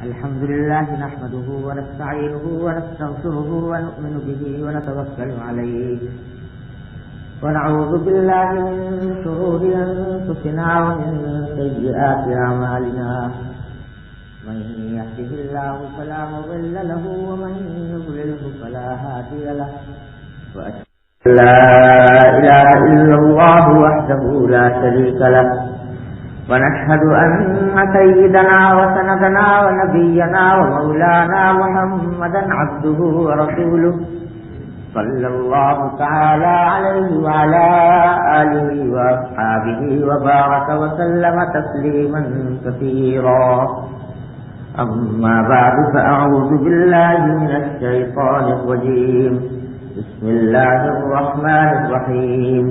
الحمد لله نحمده ونستعينه ونستغفره ونؤمن به ونتوكل عليه ونعوذ بالله من شرور أنفسنا ومن سيئات أعمالنا من يهده الله فلا مضل له ومن يضلله فلا هادي له وأشهد أن لا إله إلا الله وحده لا شريك له ونشهد أن سيدنا وسندنا ونبينا ومولانا محمدا عبده ورسوله صلى الله تعالى عليه وعلى آله وأصحابه وبارك وسلم تسليما كثيرا. أما بعد فأعوذ بالله من الشيطان الرجيم. بسم الله الرحمن الرحيم.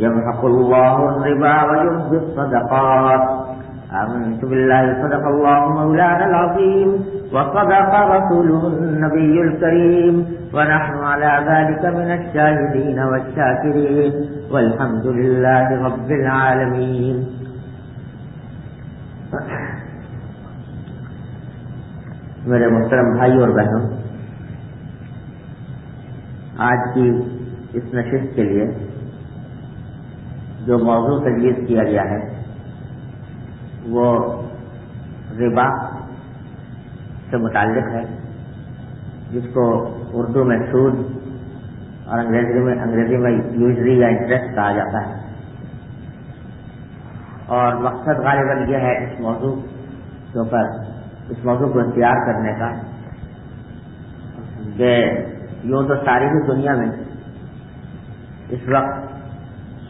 يمحق الله الربا ويربي الصدقات. آمنت بالله صدق الله مولانا العظيم وصدق رسوله النبي الكريم ونحن على ذلك من الشاهدين والشاكرين والحمد لله رب العالمين. میرے محترم بھائی اور بہنوں، آج کی اس نشست کے لیے جو موضوع تجویز کیا گیا ہے وہ ربا سے متعلق ہے، جس کو اردو میں سود اور انگریزی میں یوزری یا انٹرسٹ کہا جاتا ہے. اور مقصد غالباً یہ ہے اس موضوع کو اختیار کرنے کا کہ یوں تو ساری ہی دنیا میں اس وقت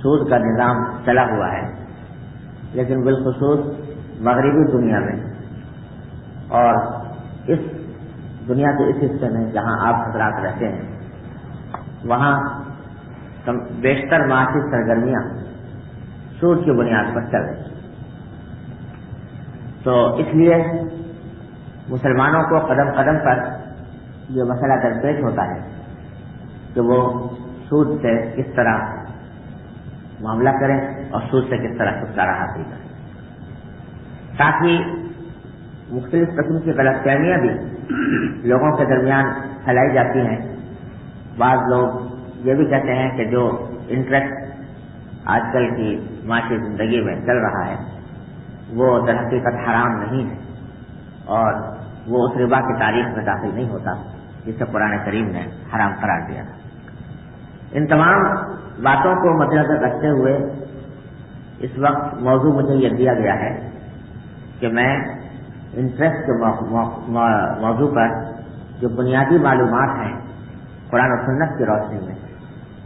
سود کا نظام چلا ہوا ہے، لیکن بالخصوص مغربی دنیا میں اور اس دنیا کے اس حصے میں جہاں آپ حضرات رہتے ہیں وہاں بیشتر معاشی سرگرمیاں سود کی بنیاد پر چل رہی ہیں. تو اس لیے مسلمانوں کو قدم قدم پر یہ مسئلہ درپیش ہوتا ہے کہ وہ سود سے کس طرح معاملہ کریں اور سود سے کس طرح چھٹکارا حاصل کریں، تاکہ مختلف قسم کی غلط فہمیاں بھی لوگوں کے درمیان پھیلائی جاتی ہیں. بعض لوگ یہ بھی کہتے ہیں کہ جو انٹرسٹ آج کل کی معاشی زندگی میں چل رہا ہے وہ در حقیقت حرام نہیں ہے اور وہ اس ربا کی تاریخ میں داخل نہیں ہوتا جسے قرآن کریم نے حرام قرار دیا تھا. ان تمام باتوں کو مد نظر رکھتے ہوئے اس وقت موضوع مجھے یہ دیا گیا ہے کہ میں انٹرسٹ کے موضوع پر جو بنیادی معلومات ہیں قرآن و سنت کی روشنی میں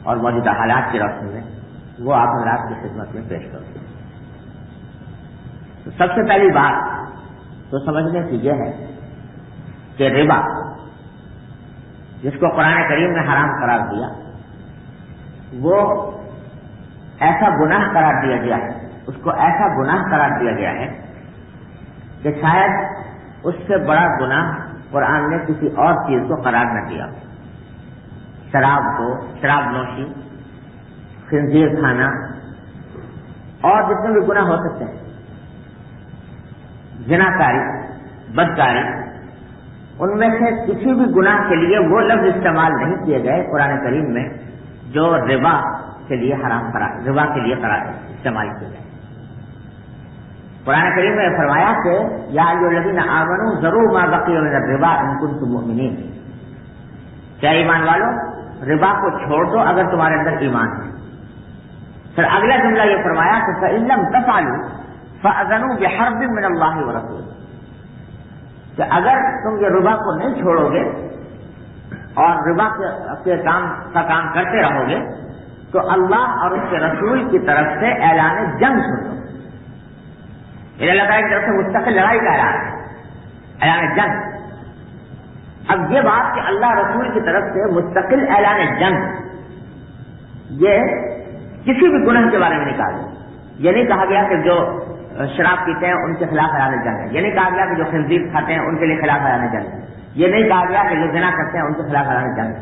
اور موجودہ حالات کی روشنی میں وہ آپ حضرات کی خدمت میں پیش کروں. سب سے پہلی بات تو سمجھنے کی یہ ہے کہ ربا جس کو قرآن کریم نے حرام قرار دیا وہ ایسا گناہ قرار دیا گیا ہے، اس کو ایسا گناہ قرار دیا گیا ہے کہ شاید اس سے بڑا گناہ قرآن نے کسی اور چیز کو قرار نہ دیا. شراب نوشی، خنزیر کھانا اور جتنے بھی گناہ ہو سکتے ہیں، زناکاری، بدکاری، ان میں سے کسی بھی گناہ کے لیے وہ لفظ استعمال نہیں کیے گئے قرآن کریم میں جو ربا کے لیے استعمال کیے گئے. قرآن کریم نے فرمایا کہ یا ایھا الذین آمنوا ذروا ما بقی من الربا ان کنتم مؤمنین، کیا ایمان والو ربا کو چھوڑ دو اگر تمہارے اندر ایمان ہے. پھر اگلا جملہ یہ فرمایا کہ فإن لم تفعلوا فأذنوا بحرب من اللہ ورسولہ، کہ اگر تم یہ ربا کو نہیں چھوڑو گے اور ربا کے کام کرتے رہو گے تو اللہ اور اس کے رسول کی طرف سے اعلان جنگ سن لو. اللہ تعالیٰ کی طرف سے مستقل لڑائی کا اعلان جنگ. اب یہ بات کہ اللہ رسول کی طرف سے مستقل اعلان جنگ، یہ کسی بھی گناہ کے بارے میں نہیں کہا گیا. یہ نہیں کہا گیا کہ جو شراب پیتے ہیں ان کے خلاف اعلان جنگ ہے، یہ نہیں کہا گیا کہ جو خنزیر کھاتے ہیں ان کے لیے خلاف اعلان جنگ ہے، یہ نہیں کہا گیا کہ جو زنا کرتے ہیں ان کے خلاف اعلان جنگ ہے.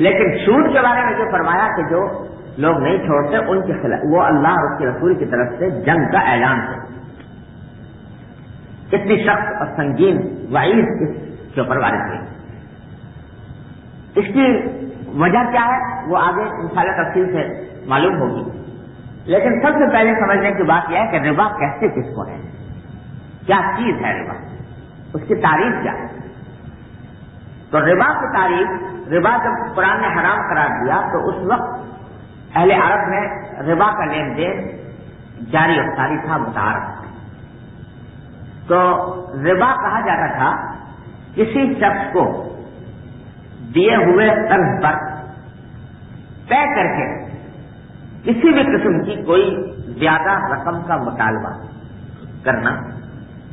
لیکن سود کے بارے میں یہ فرمایا کہ جو لوگ نہیں چھوڑتے ان کے خلاف وہ اللہ اور اس کے رسول کی طرف سے جنگ کا اعلان ہے. اتنی سخت اور سنگین وعید اس کے اوپر وارد ہوئی. اس کی وجہ کیا ہے وہ آگے انشاءاللہ تفصیل سے معلوم ہوگی. لیکن سب سے پہلے سمجھنے کی بات یہ ہے کہ ربا کہتے کس کو ہے, کیا چیز ہے ربا, اس کی تعریف کیا ہے. تو ربا کی تعریف, ربا جب قرآن نے حرام قرار دیا تو اس وقت اہل عرب میں ربا کا لین دین جاری اور ساری تھا, متعارف تھا. تو ربا کہا جاتا تھا کسی شخص کو دیے ہوئے قرض پر طے کر کے کسی بھی قسم کی کوئی زیادہ رقم کا مطالبہ کرنا,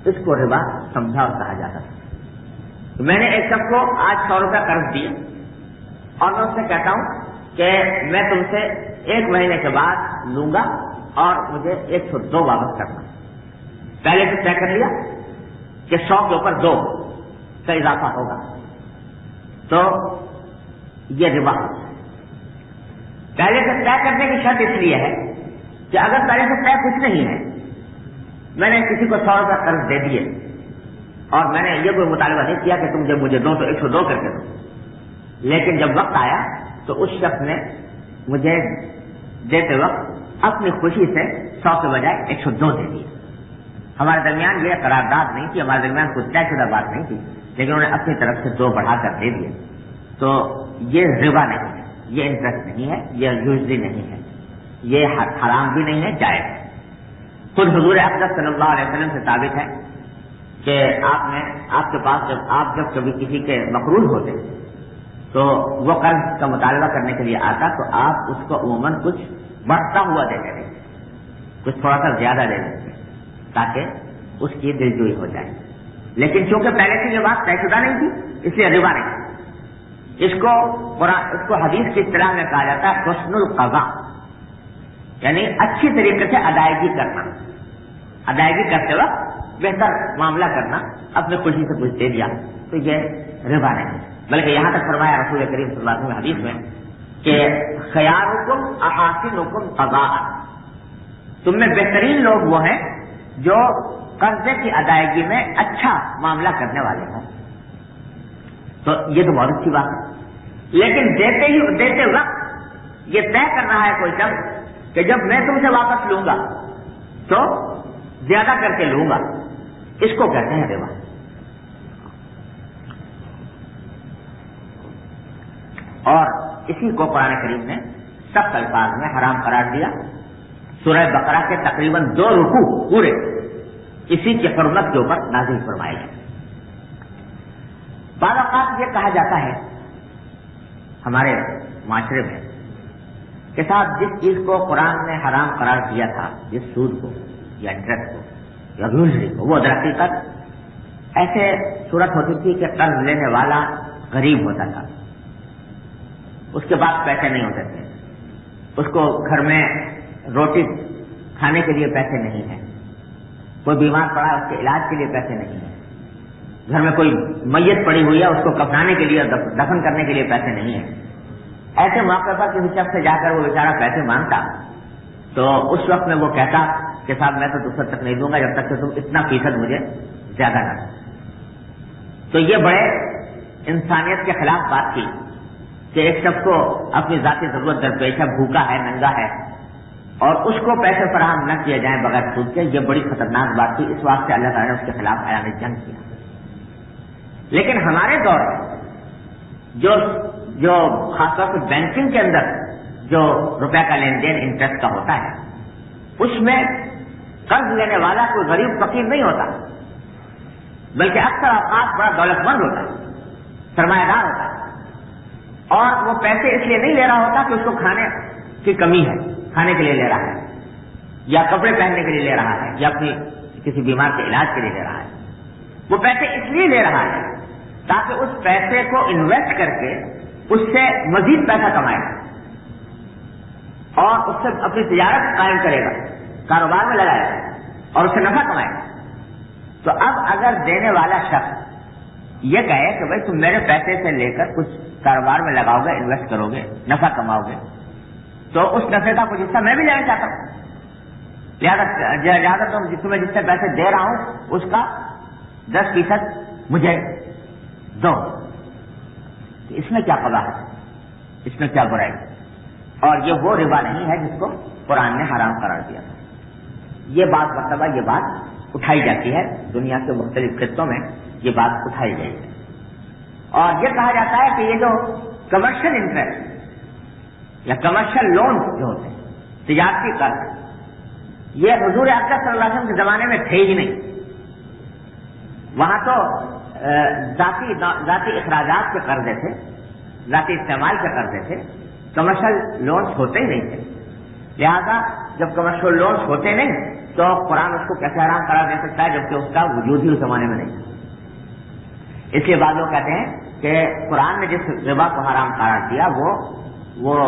اس کو ربا سمجھا اور کہا جاتا تھا. میں نے ایک شخص کو آج 100 روپے قرض دیے اور میں اس سے کہتا ہوں کہ میں تم سے 1 مہینے کے بعد لوں گا اور مجھے 102 واپس کرنا. پہلے سے طے کر لیا کہ 100 کے اوپر 2 کا اضافہ ہوگا, تو یہ ربا ہے. پہلے سے طے کرنے کی شرط اس لیے ہے کہ اگر پہلے سے طے کچھ نہیں ہے, میں نے کسی کو 100 روپے قرض دے دیے اور میں نے یہ کوئی مطالبہ نہیں کیا کہ تم جب مجھے دو تو 102 کر کے دو, لیکن جب وقت آیا تو اس شخص نے مجھے دیتے وقت اپنی خوشی سے 100 کے بجائے 102 دے دیے. ہمارے درمیان یہ قرارداد نہیں تھی, ہمارے درمیان کوئی طے شدہ بات نہیں تھی, لیکن انہوں نے اپنی طرف سے 2 بڑھا کر دے دیے. تو یہ ربا نہیں ہے, یہ انٹرسٹ نہیں ہے, یہ یوزلی نہیں ہے, یہ حرام بھی نہیں ہے, جائز ہے. خود حضور اقدس صلی اللہ علیہ وسلم سے ثابت ہے کہ آپ کے پاس جب کبھی کسی کے مقروض ہوتے تو وہ قرض کا مطالبہ کرنے کے لیے آتا تو آپ اس کو عموماً کچھ بڑھتا ہوا دیتے تھے, کچھ تھوڑا سا زیادہ دے دیتے تاکہ اس کی دلجوئی ہو جائے. لیکن چونکہ پہلے سے یہ بات طے شدہ نہیں تھی اس لیے ربا نہیں. اس کو حدیث کی اصطلاح میں کہا جاتا ہے حسن القضاء, یعنی اچھی طریقے سے ادائیگی کرنا. ادائیگی کرتے وقت بہتر معاملہ کرنا, اپنی خوشی سے کچھ دے دیا تو یہ ربا نہیں. بلکہ یہاں تک فرمایا رسول کریم صلی اللہ علیہ وسلم حدیث میں کہ خیارکم احاسنکم قضاء, تم میں بہترین لوگ وہ ہیں جو قرضے کی ادائیگی میں اچھا معاملہ کرنے والے ہوں. تو یہ تو بہت اچھی بات ہے. لیکن دیتے وقت یہ طے کر رہا ہے کوئی شخص کہ جب میں تم سے واپس لوں گا تو زیادہ کر کے لوں گا, اس کو کہتے ہیں ربا. اور اسی کو قرآن کریم نے سخت الفاظ میں حرام قرار دیا. سورہ بقرہ کے تقریباً 2 رکوع پورے اسی کی حرمت کے اوپر نازل فرمائے گئے. بعض اوقات یہ کہا جاتا ہے ہمارے معاشرے میں کہ صاحب جس چیز کو قرآن نے حرام قرار دیا تھا, جس سود کو یا انٹرسٹ کو یا یوزری کو, وہ در حقیقت ایسے صورت ہوتی تھی کہ قرض لینے والا غریب ہوتا تھا, اس کے پاس پیسے نہیں ہوتے تھے, اس کو گھر میں روٹی کھانے کے لیے پیسے نہیں ہیں, کوئی بیمار پڑا ہے اس کے علاج کے لیے پیسے نہیں ہیں, گھر میں کوئی میت پڑی ہوئی ہے اس کو کفنانے کے لیے دفن کرنے کے لیے پیسے نہیں ہیں. ایسے موقع پر کسی شخص سے جا کر وہ بیچارہ پیسے مانگتا تو اس وقت میں وہ کہتا کہ صاحب میں تو دوسرے تک نہیں دوں گا جب تک کہ تم اتنا فیصد مجھے زیادہ نہ دو. تو یہ بڑے انسانیت کے خلاف بات تھی کہ ایک شخص کو اپنی ذاتی ضرورت درپیش ہے, بھوکا ہے, ننگا ہے, اور اس کو پیسے فراہم نہ کیے جائیں بغیر سود کے, یہ بڑی خطرناک بات تھی. اس واسطے اللہ تعالیٰ نے اس کے خلاف اعلان جنگ کیا. لیکن ہمارے دور میں جو خاص طور سے بینکنگ کے اندر جو روپے کا لین دین انٹرسٹ کا ہوتا ہے, اس میں قرض لینے والا کوئی غریب فقیر نہیں ہوتا, بلکہ اکثر اوقات بڑا دولت مند ہوتا ہے, سرمایہ دار ہوتا ہے, اور وہ پیسے اس لیے نہیں لے رہا ہوتا کہ اس کو کھانے کی کمی ہے, کھانے کے لیے لے رہا ہے, یا کپڑے پہننے کے لیے لے رہا ہے, یا اپنی کسی بیمار کے علاج کے لیے لے رہا ہے. وہ پیسے اس لیے لے رہا ہے تاکہ اس پیسے کو انویسٹ کر کے اس سے مزید پیسہ کمائے گا اور اس سے اپنی تجارت قائم کرے گا, کاروبار میں لگائے گا اور اس سے نفع کمائے گا. تو اب اگر دینے والا شخص یہ کہے کہ بھائی تم میرے پیسے سے لے کر کچھ کاروبار میں لگاؤ گے, انویسٹ کرو گے, نفع کماؤ گے, تو اس نفع کا کچھ حصہ میں بھی لینا چاہتا ہوں, لہٰذا تم جس سے پیسے دے رہا ہوں اس کا 10% مجھے دو، تو اس میں کیا قباحت ہے، اس میں کیا برائی؟ اور یہ وہ ربا نہیں ہے جس کو قرآن نے حرام قرار دیا تھا۔ یہ بات مرتبہ یہ بات اٹھائی جاتی ہے، دنیا کے مختلف خطوں میں یہ بات اٹھائی گئی ہے، اور یہ کہا جاتا ہے کہ یہ جو کمرشل انٹرسٹ یا کمرشل لون جو ہوتے ہیں، تجارتی قرض، یہ حضور اکرم صلی اللہ علیہ وسلم کے زمانے میں تھے ہی نہیں۔ وہاں تو ذاتی اخراجات کے قرضے تھے، ذاتی استعمال کے قرضے تھے، کمرشل لونز ہوتے ہی نہیں تھے۔ لہذا جب کمرشل لونز ہوتے نہیں تو قرآن اس کو کیسے حرام قرار دے سکتا ہے جبکہ اس کا وجود ہی اس زمانے میں نہیں تھا؟ اس لیے بعض لوگ کہتے ہیں کہ قرآن نے جس ربا کو حرام قرار دیا وہ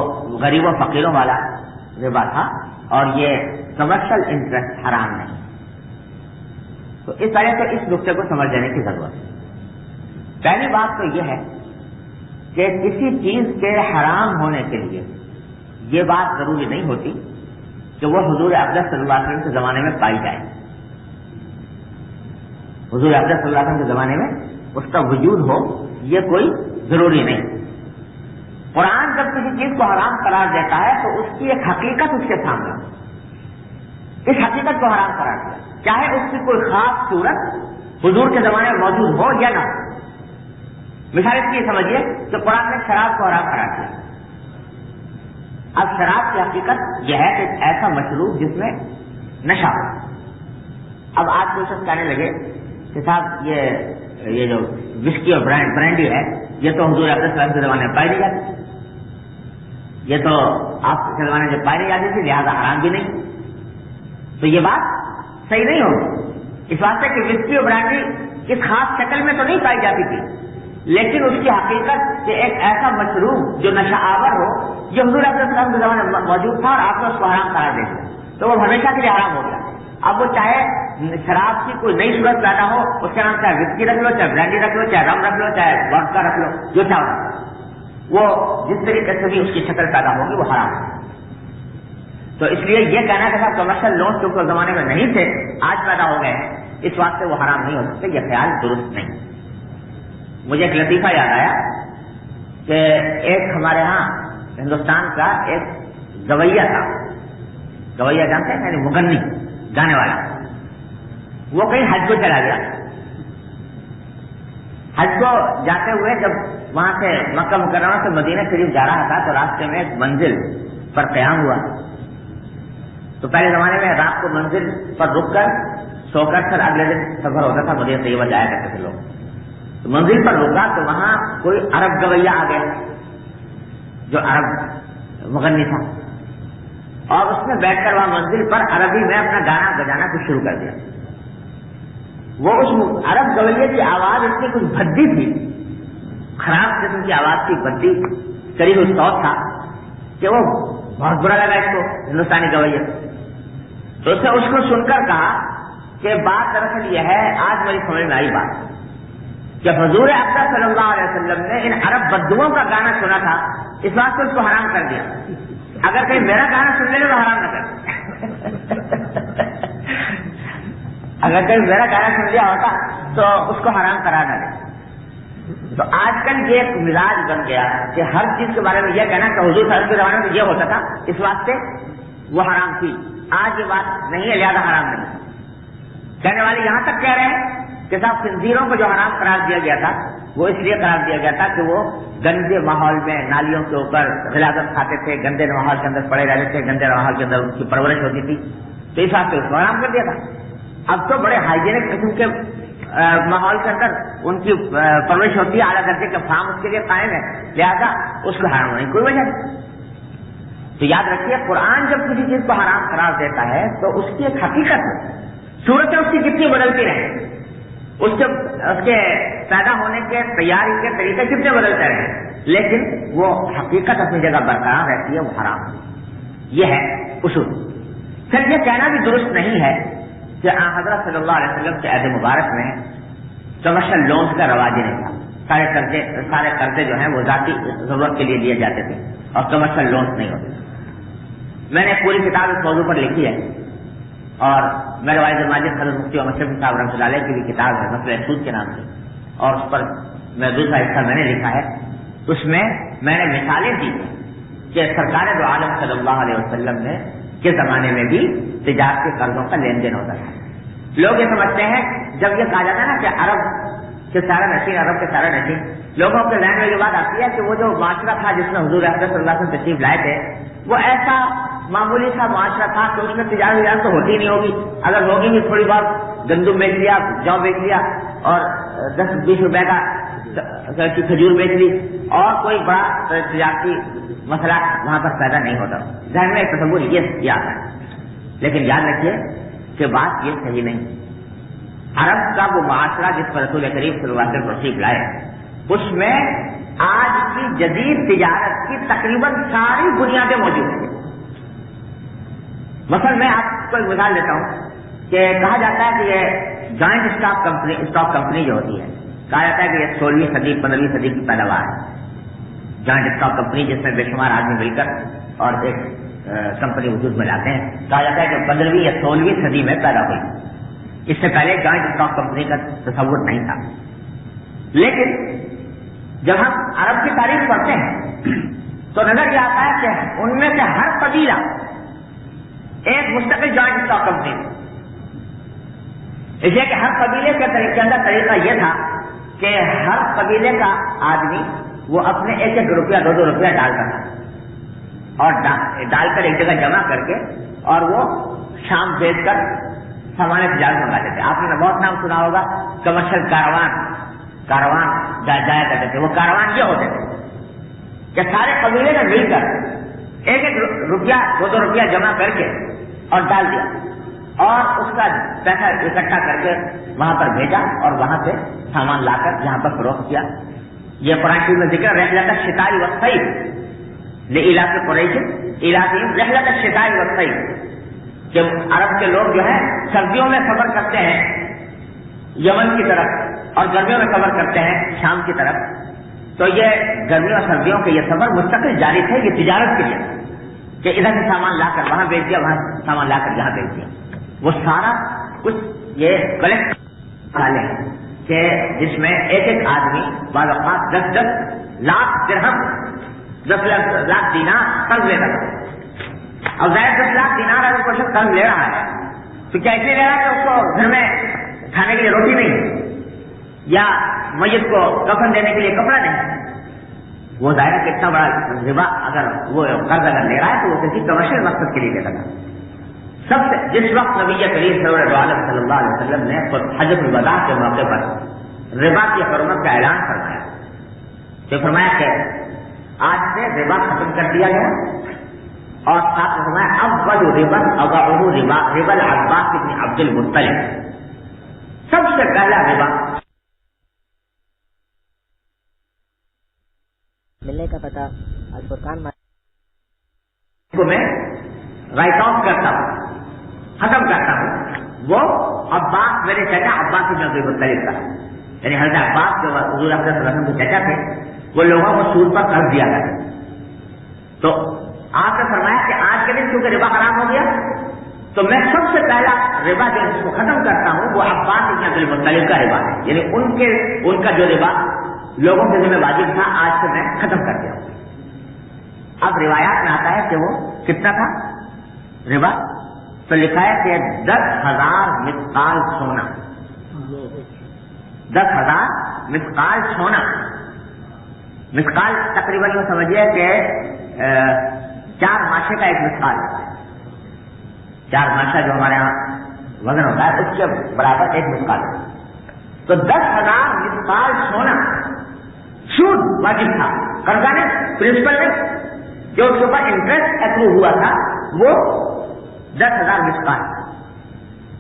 غریبوں فقیروں والا ربا تھا، اور یہ کمرشل انٹرسٹ حرام نہیں۔ تو اس طرح سے اس نقطے کو سمجھ لینے کی ضرورت ہے۔ پہلی بات تو یہ ہے کہ کسی چیز کے حرام ہونے کے لیے یہ بات ضروری نہیں ہوتی کہ وہ حضور اقدس صلی اللہ علیہ وسلم کے زمانے میں پائی جائے۔ حضور اقدس صلی اللہ علیہ وسلم کے زمانے میں اس کا وجود ہو یہ کوئی ضروری نہیں۔ قرآن جب کسی چیز کو حرام قرار دیتا ہے تو اس کی ایک حقیقت اس کے سامنے، اس حقیقت کو حرام قرار دیا، چاہے اس کی کوئی خاص صورت حضور کے زمانے میں موجود ہو یا نہ ہو۔ مثال اس کی سمجھیے کہ قرآن نے شراب کو حرام قرار دیا۔ اب شراب کی حقیقت یہ ہے کہ ایسا مشروب جس میں نشہ ہو۔ اب آج کوئی شخص کہنے لگے کہ صاحب یہ جو وسکی اور برانڈی ہے یہ تو حضور اکرم صلی اللہ علیہ وسلم کے زمانے میں پائی نہیں جاتی، یہ تو آپ کے زمانے میں پائی نہیں جاتی تھی لہذا حرام بھی نہیں۔ تو یہ بات صحیح نہیں ہوگی، اس واسطے کہ وسکی اور برانڈی اس خاص شکل میں تو نہیں پائی جاتی تھی، لیکن اس کی حقیقت کہ ایک ایسا مشروب جو نشہ آور ہو یہ حضور اکرم صلی اللہ علیہ وسلم کے زمانے میں موجود تھا اور آپ نے اس کو حرام قرار دے دیا، تو وہ ہمیشہ کے لیے حرام ہو گیا۔ اب وہ چاہے شراب کی کوئی نئی صورت پیدا ہو، اس کا نام چاہے وسکی رکھ لو، چاہے برانڈی رکھ لو، چاہے رم رکھ لو، چاہے وڈکا رکھ لو، جو چاہو، وہ جس طریقے سے بھی اس کی شکل پیدا ہوگی وہ حرام ہے۔ تو اس لیے یہ کہنا کہ صاحب کمرشل لون جو زمانے میں نہیں تھے آج پیدا ہو گئے ہیں اس واسطے وہ حرام نہیں ہو سکتے، یہ خیال درست نہیں۔ مجھے ایک لطیفہ یاد آیا کہ ایک ہمارے ہاں ہندوستان کا ایک گویا تھا، گویا جانتے ہیں یعنی مغنی گانے والا، وہ کہیں حج کو چلا گیا۔ حج کو جاتے ہوئے جب وہاں سے مکہ مکرمہ سے مدینہ شریف جا رہا تھا تو راستے میں ایک منزل پر قیام ہوا۔ تو پہلے زمانے میں رات کو منزل پر رک کر سو کر پھر اگلے دن سفر ہوتا تھا، مدینہ طیبہ جایا کرتے تھے لوگ۔ تو منزل پر رکا تو وہاں کوئی عرب گویا آ گیا جو عرب مغنی تھا، اور اس نے بیٹھ کر وہاں منزل پر عربی میں اپنا گانا بجانا کچھ شروع کر دیا۔ وہ اس عرب گویے کی آواز اس کی کچھ بھدی تھی، خراب قسم کی آواز کی بھدی، قریب اس صوت تھا کہ وہ بہت برا لگا اس کو ہندوستانی گویے۔ تو اس نے اس کو سن کر کہا کہ بات دراصل یہ ہے، آج میری سمجھ میں آئی بات کہ حضور اکرم صلی اللہ علیہ وسلم نے ان عرب بدوؤں کا گانا سنا تھا، اس بات سے اس کو حرام کر دیا۔ اگر کہیں میرا گانا سن لے تو حرام نہ کر، اگر کہیں میرا گانا سن لیا ہوتا تو اس کو حرام قرار نہ دے۔ تو آج کل یہ ایک مزاج بن گیا کہ ہر چیز کے بارے میں یہ کہنا کہ حضور صلی اللہ علیہ وسلم کے زمانے میں یہ ہوتا تھا اس واسطے وہ حرام تھی، آج یہ بات نہیں ہے لہذا حرام نہیں۔ کہنے والے یہاں تک کہہ رہے ہیں کہ صاحب خنزیروں کو جو حرام قرار دیا گیا تھا وہ اس لیے قرار دیا گیا تھا کہ وہ گندے ماحول میں نالیوں کے اوپر غلاظت کھاتے تھے، گندے ماحول کے اندر پڑے رہتے تھے، گندے ماحول کے اندر ان کی پرورش ہوتی تھی، تو اس واسطے اس کو حرام کر دیا تھا۔ اب تو بڑے ہائیجینک قسم کے ماحول کے اندر ان کی پرورش ہوتی ہے، اعلیٰ درجے کے فارم اس کے لیے قائم ہے، لہذا اس کو حرام ہونے کی کوئی وجہ نہیں۔ تو یاد رکھیے قرآن جب کسی چیز کو حرام قرار دیتا ہے تو اس کی ایک حقیقت ہے، صورتیں اس کی کتنی بدلتی رہیں، اس کے پیدا ہونے کے تیاری کے طریقے کتنے بدلتے رہے، لیکن وہ حقیقت اپنی جگہ برقرار رہتی ہے، وہ حرام ہے۔ یہ ہے اصول۔ پھر یہ کہنا بھی درست نہیں ہے کہ حضرت صلی اللہ علیہ وسلم کے عہد مبارک میں کمرشل لونز کا رواج ہی نہیں تھا، سارے قرضے جو ہیں وہ ذاتی ضرورت کے لیے لیے جاتے تھے اور کمرشل لونز نہیں ہوتے۔ میں نے پوری کتاب اس موضوع پر لکھی ہے اور میرے والد ماجد حضرت مفتی محمد شفیع صاحب رحمۃ اللہ علیہ کی بھی کتاب ہے مسئلہ سود کے نام سے، اور اس پر میں دوسرا حصہ میں نے لکھا ہے، اس میں میں نے مثالیں دی کہ سرکار دو عالم صلی اللہ علیہ وسلم نے کے زمانے میں بھی تجارتی قرضوں کا لین دین ہوتا تھا. لوگ یہ سمجھتے ہیں جب یہ کہا جاتا ہے نا کہ عرب کے سارا نشین، عرب کے سارا نشین، لوگوں کے ذہن میں یہ بات آتی ہے کہ وہ جو معاشرہ تھا جس میں حضور اکرم صلی اللہ علیہ وسلم تشریف لائے تھے وہ ایسا معمولی سا معاشرہ تھا کہ اس میں تجارت تو ہوتی نہیں ہوگی، اگر ہوگی بھی تھوڑی بہت گندم بیچ لیا، جو بیچ لیا اور 10-20 روپے کی کھجور بیچ لی، اور کوئی بڑا تجارتی مسئلہ وہاں پر پیدا نہیں ہوتا. ذہن میں ایک تصور یہ آتا ہے. لیکن یاد رکھیے کہ بات یہ صحیح نہیں. عرب کا وہ معاشرہ جس پر رسول کریم صلی اللہ علیہ وسلم تشریف لائے، اس میں آج کی جدید تجارت کی تقریباً ساری بنیادیں موجود ہیں. مثلا میں آپ کو ایک مثال دیتا ہوں کہ کہا جاتا ہے کہ یہ جوائنٹ اسٹاک کمپنی جو ہوتی ہے، کہا جاتا ہے کہ یہ 16ویں صدی 15ویں صدی کی پیداوار ہے. جوائنٹ اسٹاک کمپنی جس میں بے شمار آدمی مل کر اور ایک کمپنی وجود میں لاتے ہیں، کہا جاتا ہے کہ 15ویں یا 16ویں صدی میں پیدا ہوئی. اس سے پہلے جوائنٹ اسٹاک کمپنی کا تصور نہیں تھا. لیکن جب ہم عرب کی تاریخ پڑھتے ہیں تو نظر یہ آتا ہے کہ ان میں سے ہر قبیلہ ایک مستقل جوائنٹ اسٹاک کمپنی تھی. اس لیے کہ ہر قبیلے کے اندر طریقہ یہ تھا کہ ہر قبیلے کا آدمی وہ اپنے 1-1 روپیہ 2-2 روپیہ ڈالتا تھا، اور ڈال کر ایک جگہ جمع کر کے اور وہ شام بیچ کر سامان تجارت منگاتے تھے. آپ نے بہت نام سنا ہوگا کمرشل کاروان جایا کرتے تھے. وہ کاروان یہ ہوتے تھے کہ سارے قبیلے نے مل کر 1-1 روپیہ 2-2 روپیہ جمع کر کے اور ڈال دیا، اور اس کا پیسہ اکٹھا کر کے وہاں پر بھیجا اور وہاں سے سامان لا کر یہاں پر فروخت کیا. یہ قرآن شریف میں ذکر رحلت الشتاء والصيف لإلاف قریش إلافهم رحلت الشتاء والصيف، کہ عرب کے لوگ جو ہے سردیوں میں سفر کرتے ہیں یمن کی طرف اور گرمیوں میں سفر کرتے ہیں شام کی طرف. تو یہ گرمیوں اور سردیوں کے یہ سفر مستقل جاری تھے یہ تجارت کے لیے، کہ ادھر سے سامان لا کر وہاں بیچ دیا، وہاں سامان لا کر یہاں بیچ دیا. وہ سارا کچھ یہ کلیکٹ والے ہیں کہ جس میں ایک آدمی بعض اوقات 10 لاکھ درہم 10 لاکھ دینار قرض لیتا تھا. اور ظاہر 10 لاکھ دینار اگر کوئی شخص قرض لے رہا ہے تو کیا اس لیے لے رہا ہے کہ اس کو گھر میں کھانے کے لیے روٹی نہیں یا میت کو کفن دینے کے لیے کپڑا نہیں. وہ ظاہر کہ اتنا بڑا ربا اگر وہ قرض اگر لے رہا ہے تو وہ کسی کمرشل مقصد کے لیے لیتا تھا. سب سے جس وقت نبی کریم صلی اللہ علیہ وسلم نے حجۃ الوداع کے موقع پر ربا کی حرمت کا اعلان فرمایا تو فرمایا کہ آج سے ربا ختم کر دیا گیا، اور ساتھ فرمایا اول ربا اضعه ربا العباس بن عبد المطلب، سب سے پہلا ربا. ملنے کا پتہ الفرقان کو میں رائٹ آف کرتا ہوں، ختم کرتا ہوں. وہ عباس میرے چچا عباس بن عبد المطلب کا، یعنی حضرت عباس جو حضور اکرم صلی اللہ علیہ وسلم کے چچا تھے، وہ لوگوں کو سود پر قرض دیا کرتے. تو آپ نے فرمایا کہ آج کے دن کیونکہ ربا حرام ہو گیا تو میں سب سے پہلا ربا جو اس کو ختم کرتا ہوں وہ عباس بن عبد المطلب کا ربا ہے، یعنی ان کا جو ربا لوگوں کے ذمہ واجب تھا آج سے میں ختم کر دیا. اب روایات میں آتا ہے کہ وہ کتنا تھا ربا، تو لکھا ہے کہ 10,000 مثقال سونا. 10,000 مثقال سونا. مثقال تقریباً یہ سمجھیے کہ 4 ماشے کا ایک مثقال ہے. 4 ماشا جو ہمارے یہاں وزن ہوتا ہے اس کے برابر ایک مثقال ہے. تو 10,000 مثقال سونا سود واجب تھا، قرضہ نے پرنسپل نے جو اس کے اوپر انٹرسٹ اپروو ہوا تھا وہ 10,000 مثقال.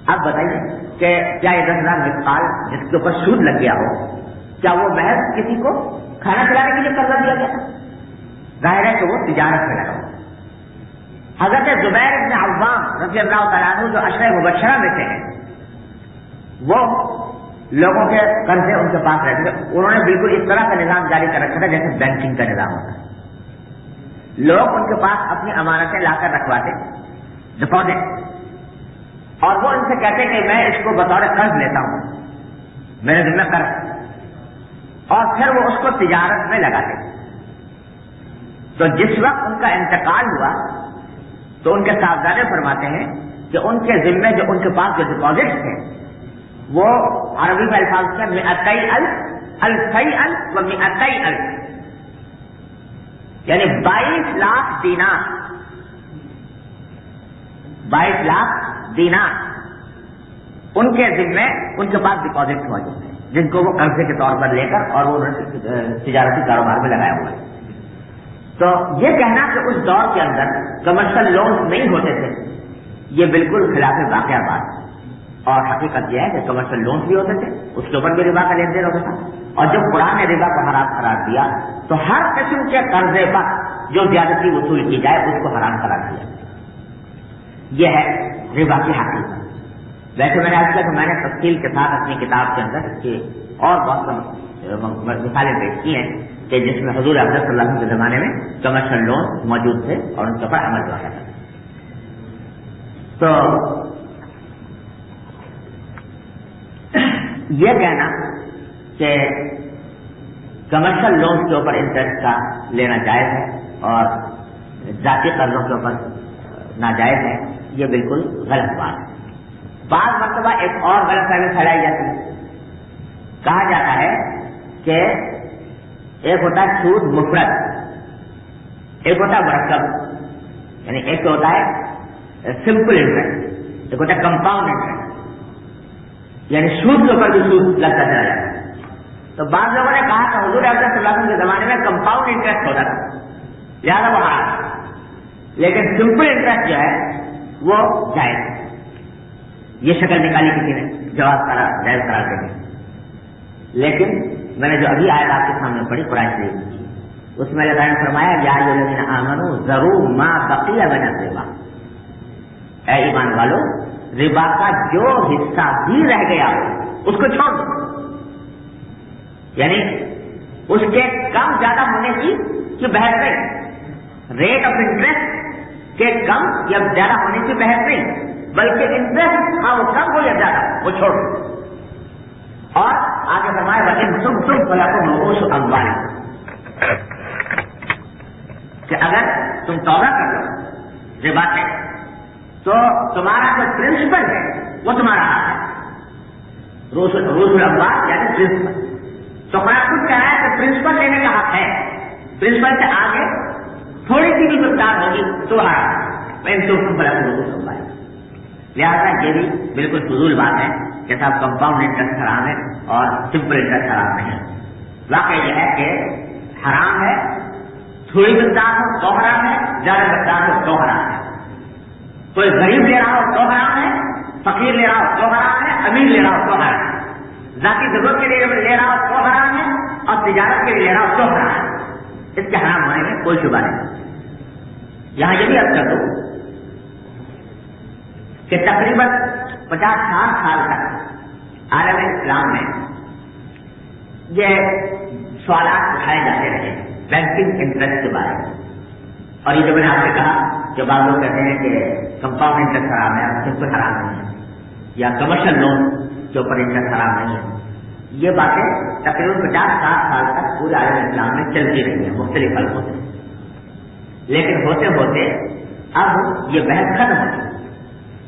اب بتائیے کہ کیا یہ 10,000 مثقال جس کے اوپر سود لگ گیا ہو کیا وہ محض کسی کو کھانا کھلانے کے لیے قرضہ دیا گیا تھا؟ ظاہر ہے کہ وہ تجارت میں لگا. حضرت زبیر بن عوام رضی اللہ تعالیٰ عنہ جو عشرہ مبشرہ میں تھے، وہ لوگوں کے قرضے ان کے پاس رہتے تھے. انہوں نے بالکل اس طرح کا نظام جاری کر رکھا تھا جیسے بینکنگ کا نظام ہوتا ہے. لوگ ان کے پاس اپنی امانتیں لا کر رکھواتے ڈپازٹ، اور وہ ان سے کہتے کہ میں اس کو بطور قرض لیتا ہوں، میرے ذمہ قرض، اور پھر وہ اس کو تجارت میں لگاتے۔ تو جس وقت ان کا انتقال ہوا تو ان کے صاحبزادے فرماتے ہیں کہ ان کے ذمے جو ان کے پاس جو ڈپازٹ تھے وہ عربی میں الفاظ سے 200,000 و 200,000، یعنی 22 لاکھ دینار، 22 لاکھ دینار ان کے ذمے ان کے پاس ڈپازٹ موجود ہے، جن کو وہ قرضے کے طور پر لے کر اور وہ تجارتی کاروبار میں لگایا ہوا ہے۔ تو یہ کہنا کہ اس دور کے اندر کمرشل لونز نہیں ہوتے تھے، یہ بالکل خلاف واقعہ بات ہے، اور حقیقت یہ ہے کہ کمرشل لونز بھی ہوتے تھے، اس کے اوپر بھی ربا کا لین دین ہوتا تھا، اور جب قرآن نے ربا کو حرام قرار دیا تو ہر قسم کے قرضے پر جو زیادتی وصول کی جائے اس کو حرام قرار دیا۔ یہ ہے ربا کی حقیقت۔ ویسے میں نے آج تک میں نے تفصیل کے ساتھ اپنی کتاب کے اندر اس کی اور بہت مثالیں پیش کی ہیں کہ جس میں حضور اقدس صلی اللہ علیہ وسلم کے زمانے میں کمرشل لون موجود تھے اور ان کے اوپر عمل ہوا تھا۔ تو یہ کہنا کہ کمرشل لون کے اوپر انٹرسٹ کا لینا جائز ہے اور ذاتی قرضوں کے اوپر ناجائز ہے، یہ بالکل غلط بات ہے۔ بعض مرتبہ ایک اور غلط فہمی پھیلائی جاتی ہے، کہا جاتا ہے کہ ایک ہوتا ہے سود مفرد، ایک ہوتا ہے مرکب، یعنی ایک ہوتا ہے سمپل انٹرسٹ، ایک ہوتا ہے کمپاؤنڈ انٹرسٹ، یعنی سود کے اوپر بھی سود لگتا چلا جاتا ہے۔ تو بعض لوگوں نے کہا کہ حضور اقدس صلی اللہ علیہ وسلم کے زمانے میں کمپاؤنڈ انٹرسٹ ہوتا تھا لہٰذا وہ حرام، لیکن سمپل انٹرسٹ جو ہے وہ جائز ہے۔ یہ شکل نکالی کسی نے جواز قرار جائز قرار دے دی، لیکن میں نے جو ابھی آیت آپ کے سامنے پڑھی قرآن شریف کی، اس میں اللہ نے فرمایا یا ایھا الذین آمنوا ذروا ما بقی من الربا، اے ایمان والو ربا کا جو حصہ بھی رہ گیا اس کو چھوڑ دو، یعنی اس کے کم زیادہ ہونے کی بحث نہیں، ریٹ آف انٹرسٹ کے کم یا زیادہ ہونے کی بحث نہیں، بلکہ انٹرسٹ ہاں وہ کم ہو یا زیادہ وہ چھوڑ دو۔ اور آگے فرمایا وَإِن تُبْتُمْ فَلَكُمْ رُءُوسُ أَمْوَالِكُمْ، کہ اگر تم توبہ کر لو ربا سے تو تمہارا جو پرنسپل ہے وہ تمہارا حق ہے، رؤوس الاموال یعنی پرنسپل۔ تو قرآن خود کہہ رہا ہے کہ پرنسپل لینے کا حق ہے، پرنسپل سے آگے تھوڑی سی بھی مقدار ہوگی تمہارا، وَإِن تُبْتُمْ فَلَكُمْ رُءُوسُ أَمْوَالِكُمْ۔ لہٰذا یہ بھی بالکل فضول بات ہے کہ صاحب کمپاؤنڈ انٹرسٹ حرام ہے اور سمپل انٹرسٹ حرام نہیں ہے۔ واقع یہ ہے کہ حرام ہے، تھوڑی مقدار ہو تو حرام ہے، زیادہ مقدار ہو تو حرام ہے۔ کوئی غریب لے رہا ہو تو حرام ہے، فقیر لے رہا ہو تو حرام ہے، امیر لے رہا ہو تو حرام ہے، ذاتی ضرورت کے لیے لے رہا ہو تو حرام ہے اور تجارت کے لیے لے رہا ہو تو حرام ہے۔ اس کے حرام ہونے میں کوئی شبہ نہیں۔ یہاں یہ بھی عرض کر دوں کہ تقریباً 50-60 سال تک عالم اسلام میں یہ سوالات اٹھائے جاتے رہے بینکنگ انٹرسٹ کے بارے میں، اور یہ جو میں نے آپ سے کہا کہ بعض لوگ کہتے ہیں کہ کمپاؤنڈ انٹرسٹ حرام ہے اور سمپل حرام نہیں ہے، یا کمرشل لون کے اوپر انٹرسٹ حرام نہیں ہے، یہ باتیں تقریباً 50-60 سال تک پورے عالم اسلام میں چلتی رہی ہیں مختلف حلقوں سے، لیکن ہوتے ہوتے اب یہ بحث ختم ہو گئی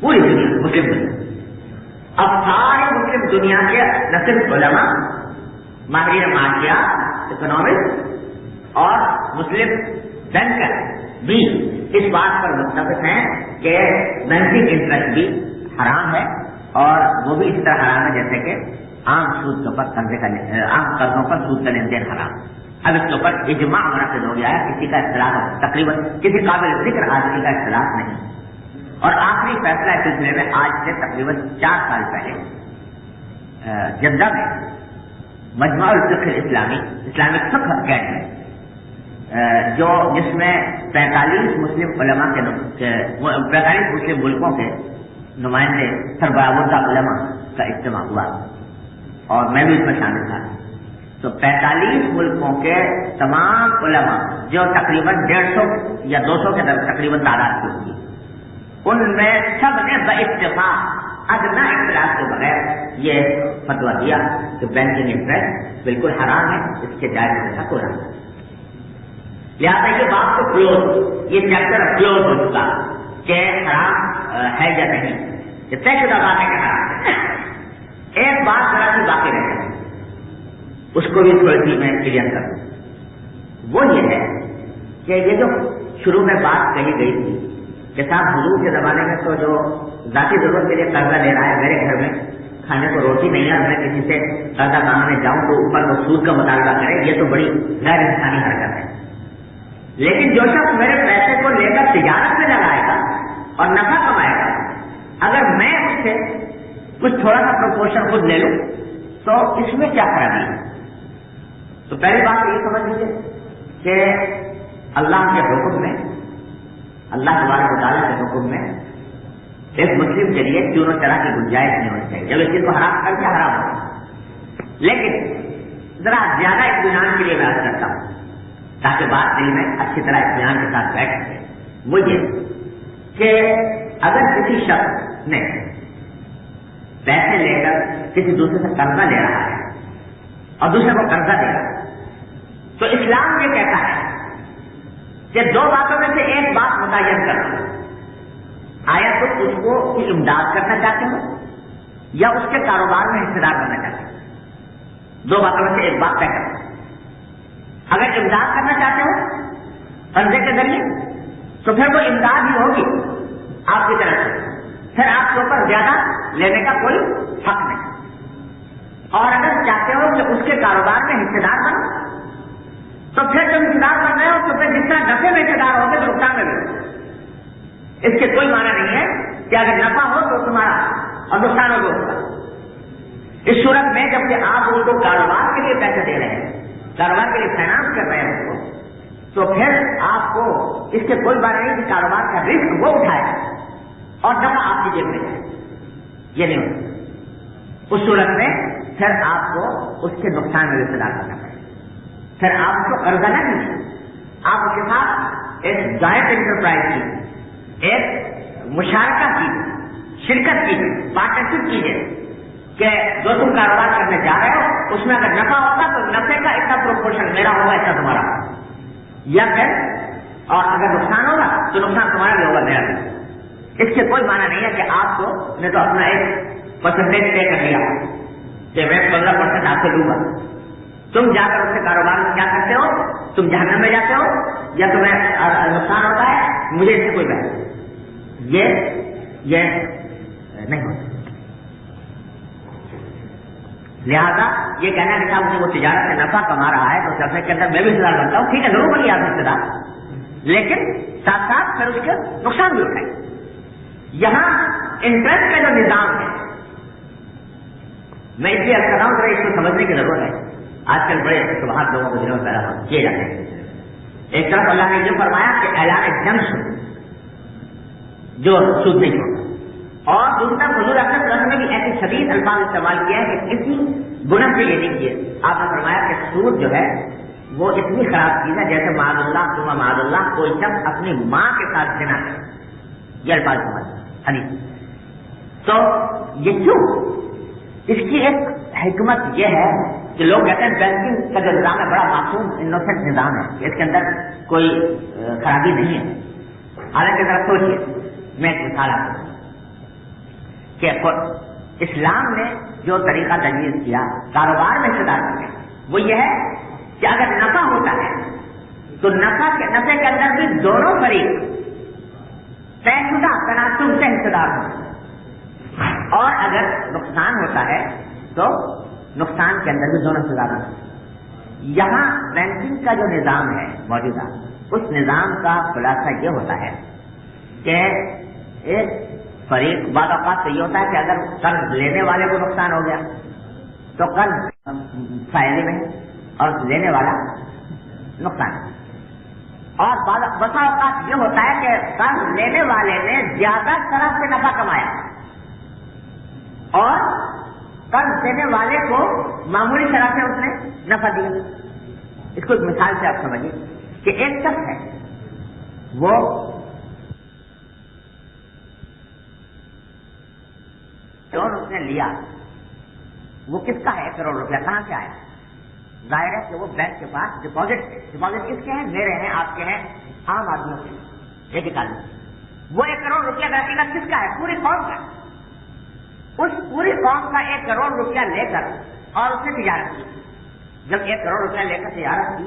پوری دنیا مسلم دنیا۔ اب سارے مسلم دنیا کے نہ صرف علماء، ماہرین معاشیات، اکنامکس اور مسلم بینکر بھی اس بات پر متفق ہیں کہ بینکنگ انٹرسٹ بھی حرام ہے، اور وہ بھی اس طرح حرام ہے جیسے کہ عام سود کے اوپر عام قرضوں پر سود کا لین دین حرام۔ اب اس کے اوپر اجماع منعقد ہو گیا ہے، کسی کا اختلاف تقریباً کسی قابل ذکر آدمی کا اختلاف نہیں، اور آخری فیصلہ اس سلسلے میں آج سے تقریباً 4 سال پہلے جدہ میں مجمع الفقہ الاسلامی اسلامک فقہ اکیڈمی جس میں 45 مسلم علماء کے 45 مسلم ملکوں کے نمائندے سربراہ علماء کا اجتماع ہوا اور میں بھی اس میں شامل تھا۔ تو 45 ملکوں کے تمام علماء جو تقریباً 150 یا 200 کے تقریباً تعداد کی ہوگی، ان میں سب نے باتفاق ادنا اختلاف کے بغیر یہ فتویٰ دیا کہ بینکنگ انٹرسٹ بالکل حرام ہے، اس کے جائز ہونے کا کوئی حرام نہیں۔ لہٰذا یہ بات تو کلوز، یہ چیپٹر کلوز ہو چکا کہ حرام ہے یا نہیں، یہ طے شدہ بات ہے کہ حرام ہے۔ ایک بات ذرا سی باقی رہ گئی، اس کو بھی تھوڑی سی میں کلیئر کر دوں۔ وہ یہ ہے کہ یہ جو شروع میں بات کہی گئی تھی کہ صاحب حضور کے زمانے میں تو جو ذاتی ضرورت کے لیے قرضہ لے رہا ہے، میرے گھر میں کھانے کو روٹی نہیں ہے، میں کسی سے قرضہ مانگنے جاؤں تو اوپر وہ سود کا مطالبہ کرے، یہ تو بڑی غیر انسانی حرکت ہے۔ لیکن جو شخص میرے پیسے کو لے کر تجارت میں لگائے گا اور نفع کمائے گا، اگر میں اس سے کچھ تھوڑا سا پروپورشن خود لے لوں تو اس میں کیا خرابی ہے؟ تو پہلی بات یہ سمجھ لیجیے کہ اللہ کے حکم میں، اللہ تبارک و تعالیٰ کے حکم میں ایک مسلم کے لیے کیوں طرح کی گنجائش نہیں ہونی چاہیے جب اس چیز کو حرام کر کے حرام ہو۔ لیکن ذرا زیادہ اطمینان کے لیے میں عرض کرتا ہوں تاکہ بات دل میں اچھی طرح اطمینان کے ساتھ بیٹھ سکے، وہ یہ کہ اگر کسی شخص نے پیسے لے کر کسی دوسرے سے قرضہ لے رہا ہے اور دوسرے کو قرضہ دے رہا ہے تو اسلام یہ کہتا ہے کہ دو باتوں میں سے ایک بات متعین کرنا، آیا تو اس کو امداد کرنا چاہتے ہو یا اس کے کاروبار میں حصہ دار کرنا چاہتے ہو، دو باتوں میں سے ایک بات طے کرنا۔ اگر امداد کرنا چاہتے ہو قرضے کے ذریعے تو پھر وہ امداد ہی ہوگی آپ کی طرف سے، پھر آپ کے اوپر زیادہ لینے کا کوئی حق نہیں۔ اور اگر چاہتے ہو کہ اس کے کاروبار میں حصہ دار بنو تو پھر جب حصہ دار بن رہے ہو تو پھر جس طرح نفے میں حصہ دار ہوگے تو نقصان میں بھی ہوگا۔ اس کے کوئی معنی نہیں ہے کہ اگر نفع ہو تو تمہارا اور نقصان ہو تو ہوگا۔ اس صورت میں جب کہ آپ ان کو کاروبار کے لیے پیسے دے رہے ہیں، کاروبار کے لیے فائنانس کر رہے ہیں اس کو، تو پھر آپ کو اس سے کوئی بات نہیں کہ کاروبار کا رسک وہ اٹھائے اور نفع آپ کی جیب میں جائے، یہ نہیں ہوتا۔ اس صورت میں پھر آپ کو اس کے نقصان میں حصہ دار کرنا پڑے، پھر آپ کو قرضہ نہ دیجیے، آپ اس کے ساتھ ایک جوائنٹ انٹرپرائز کی، ایک مشارکہ کی، شرکت کی، پارٹنرشپ کیجیے کہ جو تم کاروبار کرنے جا رہے ہو اس میں اگر نفع ہوگا تو نفے کا اتنا پروپورشن میرا ہوگا، اتنا تمہارا ہوگا، یا پھر اور اگر نقصان ہوگا تو نقصان تمہارا بھی ہوگا، میرا بھی۔ اس کے کوئی معنی نہیں ہے کہ آپ کو نے تو اپنا ایک پرسنٹیج طے کر لیا کہ میں 15% آپ سے لوں گا، تم جا کر اس سے کاروبار میں کیا کرتے ہو، تم جہنم میں جاتے ہو یا تمہیں نقصان ہوتا ہے، مجھے اس سے کوئی بات نہیں، یہ نہیں ہوتا۔ لہذا یہ کہنا کہ صاحب مجھے وہ تجارت سے نفع کما رہا ہے تو سفر کے اندر میں بھی حصہ دار بنتا ہوں، ٹھیک ہے ضرور بنیے آپ حصہ دار، لیکن ساتھ ساتھ پھر اس کے نقصان بھی اٹھائیں۔ یہاں انٹرسٹ کا جو نظام ہے، میں اس لیے کر رہا ہوں اس کو سمجھنے کی ضرورت ہے۔ آج کل بڑے شبہات لوگوں کو دنوں میں پیدا کیے جاتے ہیں۔ ایک طرف اللہ نے یہ فرمایا کہ اعلان ایگزمپشن جو سود نہیں ہوتا، اور دوسرا حضور اکرم صلی اللہ علیہ وسلم نے بھی ایسے شدید الفاظ استعمال کیا ہے کہ کسی گناہ سے یہ نہیں کیے۔ آپ نے فرمایا کہ سود جو ہے وہ اتنی خراب چیز ہے جیسے معاذ اللہ ثم معاذ اللہ کوئی شخص اپنی ماں کے ساتھ زنا کرے، یہ الفاظ سمجھ حدیث۔ تو یہ کیوں؟ اس کی ایک حکمت یہ ہے کہ لوگ کہتے ہیں بینکنگ کا جو نظام ہے بڑا معصوم انوسنٹ نظام ہے، اس کے اندر کوئی خرابی نہیں ہے۔ حالانکہ ذرا سوچیے، میں ایک مثال آپ کو کہ اسلام نے جو طریقہ تجویز کیا کاروبار میں حصہ دار کرنے کا، وہ یہ ہے کہ اگر نفع ہوتا ہے تو نفے کے اندر بھی دونوں فریق طے شدہ تناسب سے حصہ دار ہوں، اور اگر نقصان ہوتا ہے تو نقصان کے اندر بھی دونوں حصہ دار ہوں۔ یہاں بینکنگ کا جو نظام ہے موجودہ، اس نظام کا خلاصہ یہ ہوتا ہے کہ ایک فریق بعض اوقات تو یہ ہوتا ہے کہ اگر قرض لینے والے کو نقصان ہو گیا تو قرض فائدے میں اور لینے والا نقصان، اور بسا اوقات یہ ہوتا ہے کہ قرض لینے والے نے زیادہ طرف سے نفع کمایا اور قرض دینے والے کو معمولی طرح سے اس نے نفع دیا۔ اس کو ایک مثال سے آپ سمجھیے کہ ایک شخص ہے، وہ اس نے لیا وہ کس کا ہے؟ 1 کروڑ روپیہ کہاں سے آیا؟ ظاہر ہے کہ وہ بینک کے پاس ڈپازٹ کس کے ہیں؟ میرے ہیں، آپ کے ہیں، عام آدمیوں کے، ایک آدمی۔ وہ 1 کروڑ روپیہ حقیقت کس کا ہے؟ پوری قوم کا۔ اس پوری قوم کا 1 کروڑ روپیہ لے کر اور اس نے تجارت کی۔ جب 1 کروڑ روپیہ لے کر تجارت کی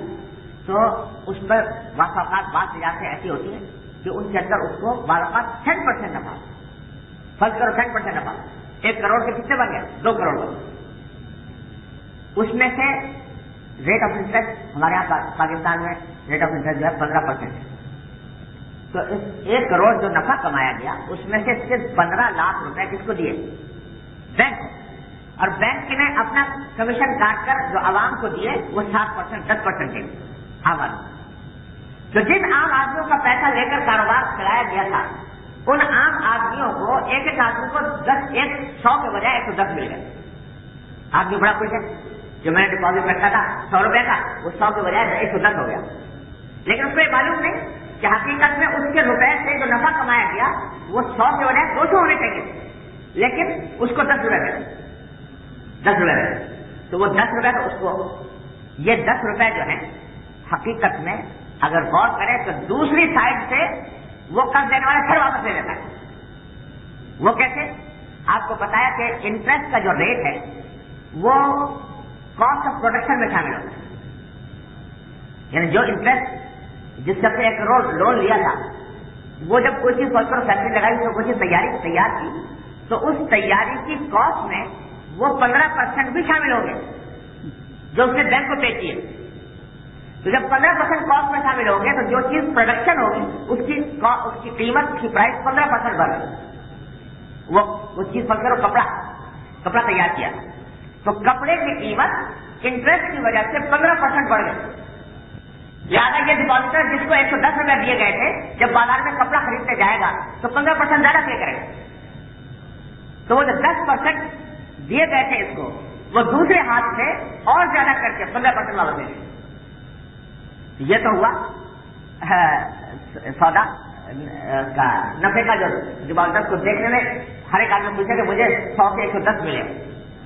تو اس پر بعض اوقات بعض تجارتیں ایسی ہوتی ہیں کہ ان کے اندر اس کو بعض اوقات 10% نفع، فرض کرو 10% نفع، 1 کروڑ کے کتنے بن گئے؟ 2 کروڑ بن گئے۔ اس میں سے ریٹ آف انٹرسٹ ہمارے یہاں پاکستان میں ریٹ آف انٹرسٹ جو ہے 15% ہے۔ تو اس 1 کروڑ جو نفع کمایا گیا اس میں سے صرف 15 لاکھ روپے کس کو دیے؟ بینک کو۔ اور بینک نے اپنا کمیشن کاٹ کر جو عوام کو دیے وہ 7%، 10% دیے عام آدمی۔ تو جن عام آدمیوں کا پیسہ لے کر کاروبار چلایا گیا تھا ان عام آدمیوں کو ایک آدمی کو 100 کے بجائے 110 مل گئے۔ آدمی بڑا خوش ہے، جو میں نے ڈپازٹ رکھا تھا 100 روپے کا وہ 100 کے بجائے 110 ہو گیا، لیکن اس کو یہ معلوم نہیں کہ حقیقت میں اس کے روپے سے جو نفع کمایا گیا وہ 100 کے بجائے 200 ہونے چاہیے، لیکن اس کو 10 روپے ملے، 10 روپے ملے۔ تو وہ 10 روپے تو اس کو، یہ 10 روپے جو ہیں حقیقت میں اگر غور کریں تو دوسری سائڈ سے وہ قرض دینے والا پھر واپس لے لیتا ہے۔ وہ کیسے؟ آپ کو بتایا کہ انٹرسٹ کا جو ریٹ ہے وہ کاسٹ آف پروڈکشن میں شامل ہوتا ہے، یعنی جو انٹرسٹ جس سے 1 کروڑ لون لیا تھا وہ جب کوئی چیز فیکٹری لگائی تو کوئی چیز تیار کی تو اس تیاری کی کاسٹ میں وہ 15% بھی شامل ہو گئے جو اس نے بینک کو پے کیے۔ تو جب 15% کاسٹ میں شامل ہو گئے تو جو چیز پروڈکشن ہوگی اس کی قیمت کی پرائس 15% بڑھ گئی۔ وہ چیز پکڑو، کپڑا تیار کیا تو کپڑے کی قیمت انٹرسٹ کی وجہ سے 15% بڑھ گئی۔ لہٰذا یہ ڈپازیٹر جس کو 110 روپے دیے گئے تھے جب بازار میں کپڑا خریدنے جائے گا تو 15% زیادہ پے کرے گا۔ تو وہ جو 10% دیے گئے تھے اس کو وہ دوسرے ہاتھ سے اور زیادہ کر کے 15% واپس دے دیں۔ یہ تو ہوا سودا کا نفے کا جو ڈپازیٹر کو دیکھنے میں ہر ایک آدمی پوچھے کہ مجھے 100 سے 110 ملے،